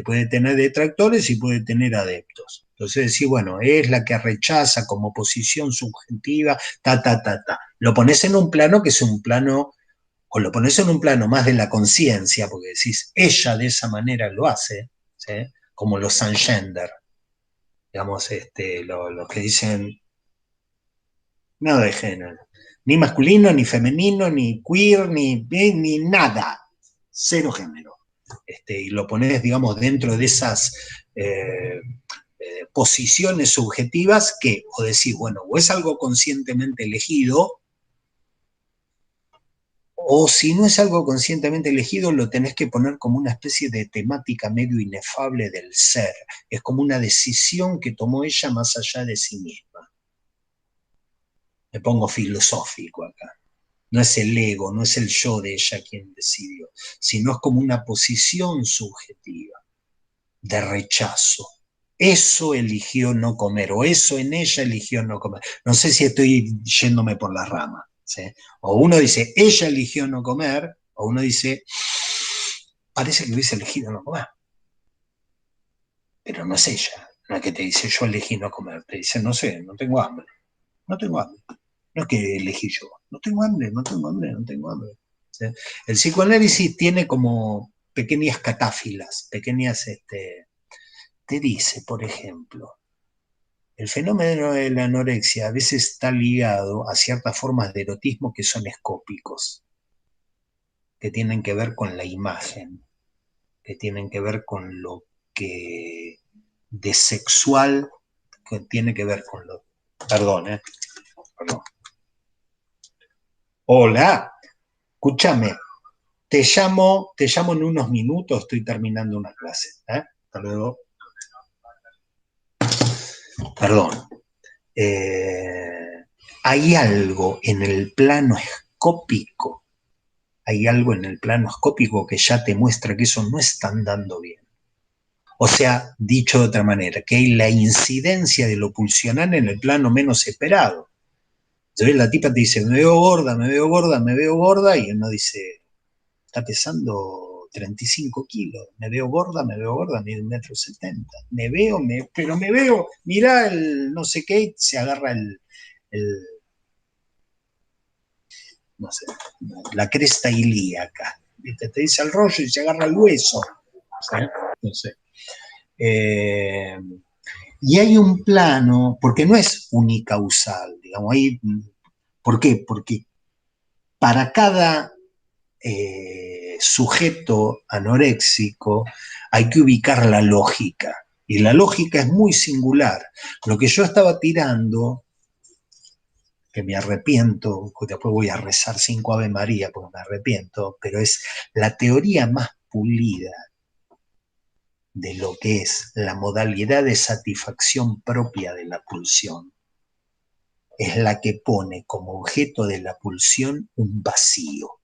Puede tener detractores y puede tener adeptos. Entonces decir, bueno, es la que rechaza como posición subjetiva, Lo pones en un plano que es un plano, o lo pones en un plano más de la conciencia, porque decís, ella de esa manera lo hace, ¿sí? Como los transgender, digamos, los que dicen nada de género, ni masculino, ni femenino, ni queer, ni nada, cero género. Y lo pones, digamos, dentro de esas posiciones subjetivas que, o decís, bueno, o es algo conscientemente elegido, o si no es algo conscientemente elegido, lo tenés que poner como una especie de temática medio inefable del ser. Es como una decisión que tomó ella más allá de sí misma. Me pongo filosófico acá. No es el ego, no es el yo de ella quien decidió, sino es como una posición subjetiva de rechazo. Eso eligió no comer, o eso en ella eligió no comer. No sé si estoy yéndome por la rama, ¿sí? O uno dice, ella eligió no comer, o uno dice, parece que hubiese elegido no comer. Pero no es ella la que te dice, yo elegí no comer. Te dice, no sé, no tengo hambre. No tengo hambre. No es que elegí yo. No tengo hambre, no tengo hambre, no tengo hambre. ¿Sí? El psicoanálisis tiene como pequeñas catáfilas, pequeñas, te dice, por ejemplo, el fenómeno de la anorexia a veces está ligado a ciertas formas de erotismo que son escópicos, que tienen que ver con la imagen, que tienen que ver con lo que de sexual, que tiene que ver con lo... Perdón. Hola, escúchame, te llamo en unos minutos, estoy terminando una clase. Hasta luego. Perdón. Hay algo en el plano escópico, que ya te muestra que eso no está andando bien. O sea, dicho de otra manera, que hay la incidencia de lo pulsional en el plano menos esperado. Entonces la tipa te dice, me veo gorda, me veo gorda, me veo gorda, y uno dice, está pesando 35 kilos, me veo gorda, mido 1,70 m, pero me veo, mirá el no sé qué, se agarra no sé, la cresta ilíaca, ¿viste? Te dice el rollo y se agarra el hueso, ¿sí? No sé. Y hay un plano, porque no es unicausal, digamos, ¿por qué? Porque para cada sujeto anoréxico hay que ubicar la lógica, y la lógica es muy singular. Lo que yo estaba tirando, que me arrepiento, después voy a rezar 5 Ave María porque me arrepiento, pero es la teoría más pulida de lo que es la modalidad de satisfacción propia de la pulsión. Es la que pone como objeto de la pulsión un vacío.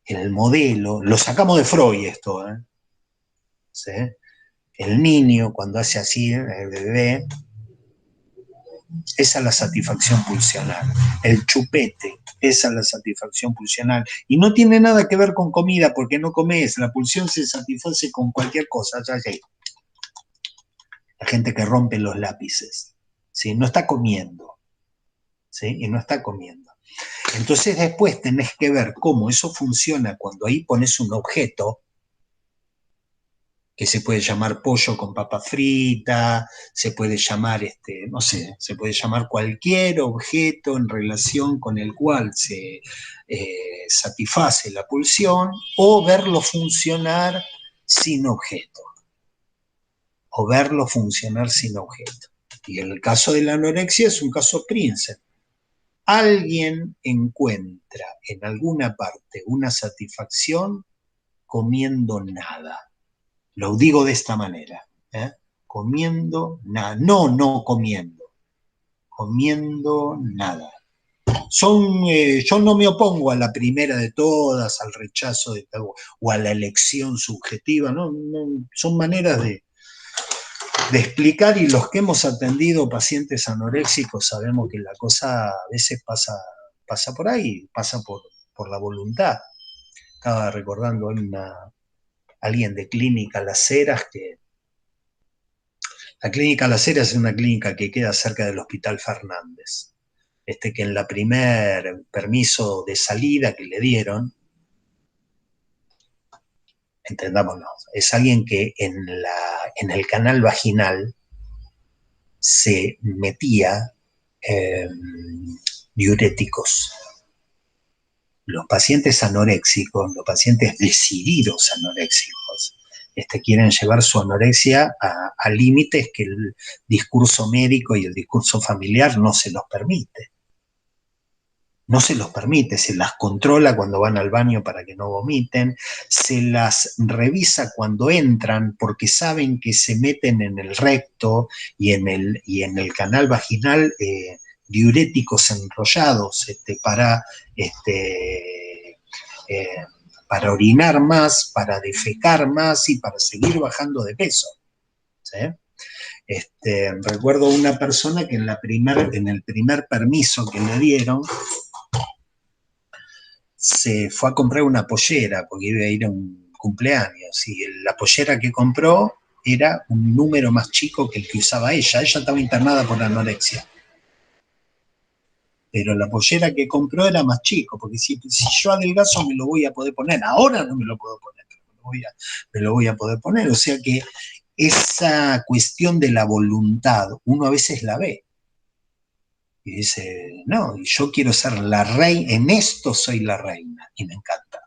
El modelo, lo sacamos de Freud esto, ¿sí? El niño cuando hace así, el bebé, esa es la satisfacción pulsional. El chupete, esa es la satisfacción pulsional. Y no tiene nada que ver con comida, porque no comes, la pulsión se satisface con cualquier cosa. Ya. la gente que rompe los lápices, ¿sí? No está comiendo, ¿sí? Y no está comiendo. Entonces después tenés que ver cómo eso funciona cuando ahí pones un objeto, que se puede llamar pollo con papa frita, se puede llamar, no sé, se puede llamar cualquier objeto en relación con el cual se satisface la pulsión, o verlo funcionar sin objeto, o verlo funcionar sin objeto. Y en el caso de la anorexia es un caso Prince. Alguien encuentra en alguna parte una satisfacción comiendo nada. Lo digo de esta manera, comiendo nada, no comiendo, comiendo nada. Yo no me opongo a la primera de todas, al rechazo o a la elección subjetiva, no, son maneras de explicar, y los que hemos atendido pacientes anoréxicos sabemos que la cosa a veces pasa por ahí, pasa por la voluntad. Estaba recordando alguien de Clínica Las Heras, que la Clínica Las Heras es una clínica que queda cerca del Hospital Fernández, que en la primer permiso de salida que le dieron, entendámonos, es alguien que en el canal vaginal se metía diuréticos. Los pacientes anoréxicos, los pacientes decididos anoréxicos, quieren llevar su anorexia a límites que el discurso médico y el discurso familiar no se los permite. No se los permite, se las controla cuando van al baño para que no vomiten, se las revisa cuando entran porque saben que se meten en el recto y en el canal vaginal diuréticos enrollados para orinar más, para defecar más y para seguir bajando de peso, ¿sí? Recuerdo una persona que en el primer permiso que le dieron, se fue a comprar una pollera porque iba a ir a un cumpleaños, y la pollera que compró era un número más chico que el que usaba ella. Ella estaba internada por anorexia, pero la pollera que compró era más chico, porque si yo adelgazo me lo voy a poder poner. Ahora no me lo puedo poner, pero me lo voy a poder poner. O sea que esa cuestión de la voluntad, uno a veces la ve y dice, no, yo quiero ser la reina, en esto soy la reina, y me encanta.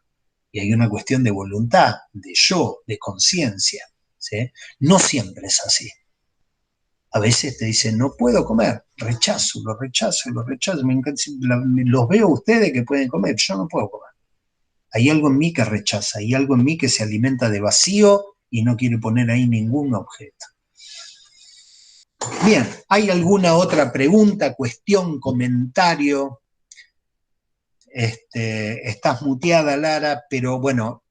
Y hay una cuestión de voluntad, de yo, de conciencia, ¿sí? No siempre es así. A veces te dicen, no puedo comer, rechazo, lo rechazo. Me encanta, los veo a ustedes que pueden comer, yo no puedo comer. Hay algo en mí que rechaza, hay algo en mí que se alimenta de vacío y no quiere poner ahí ningún objeto. Bien, ¿hay alguna otra pregunta, cuestión, comentario? Estás muteada, Lara, pero bueno,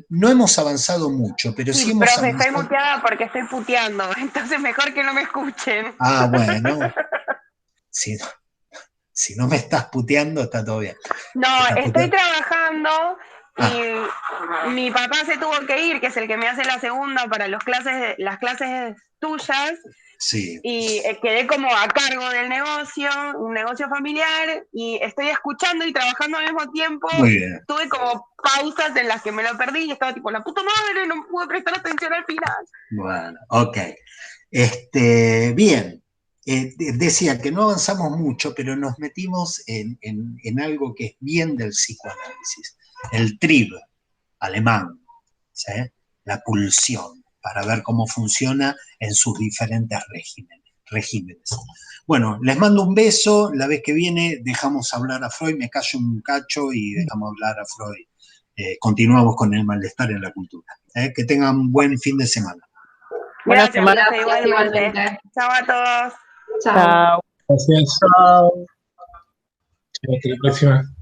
no hemos avanzado mucho, pero sí hemos profe, avanzado. Estoy muteada porque estoy puteando, entonces mejor que no me escuchen. Ah, bueno. Si no me estás puteando, está todo bien. No, estoy trabajando y mi papá se tuvo que ir, que es el que me hace la segunda para las clases tuyas. Sí. Y quedé como a cargo del negocio, un negocio familiar, y estoy escuchando y trabajando al mismo tiempo. Muy bien. Tuve como pausas en las que me lo perdí y estaba tipo, la puta madre, no pude prestar atención al final. Bueno, ok. Bien. Decía que no avanzamos mucho, pero nos metimos en algo que es bien del psicoanálisis. El TRIB alemán, ¿sí? La pulsión, para ver cómo funciona en sus diferentes regímenes. Bueno, les mando un beso. La vez que viene dejamos hablar a Freud, me callo un cacho y dejamos hablar a Freud. Continuamos con el malestar en la cultura. Que tengan un buen fin de semana. Buena semana, igualmente. Chao a todos. Chao. Gracias. Chao. Hasta la próxima.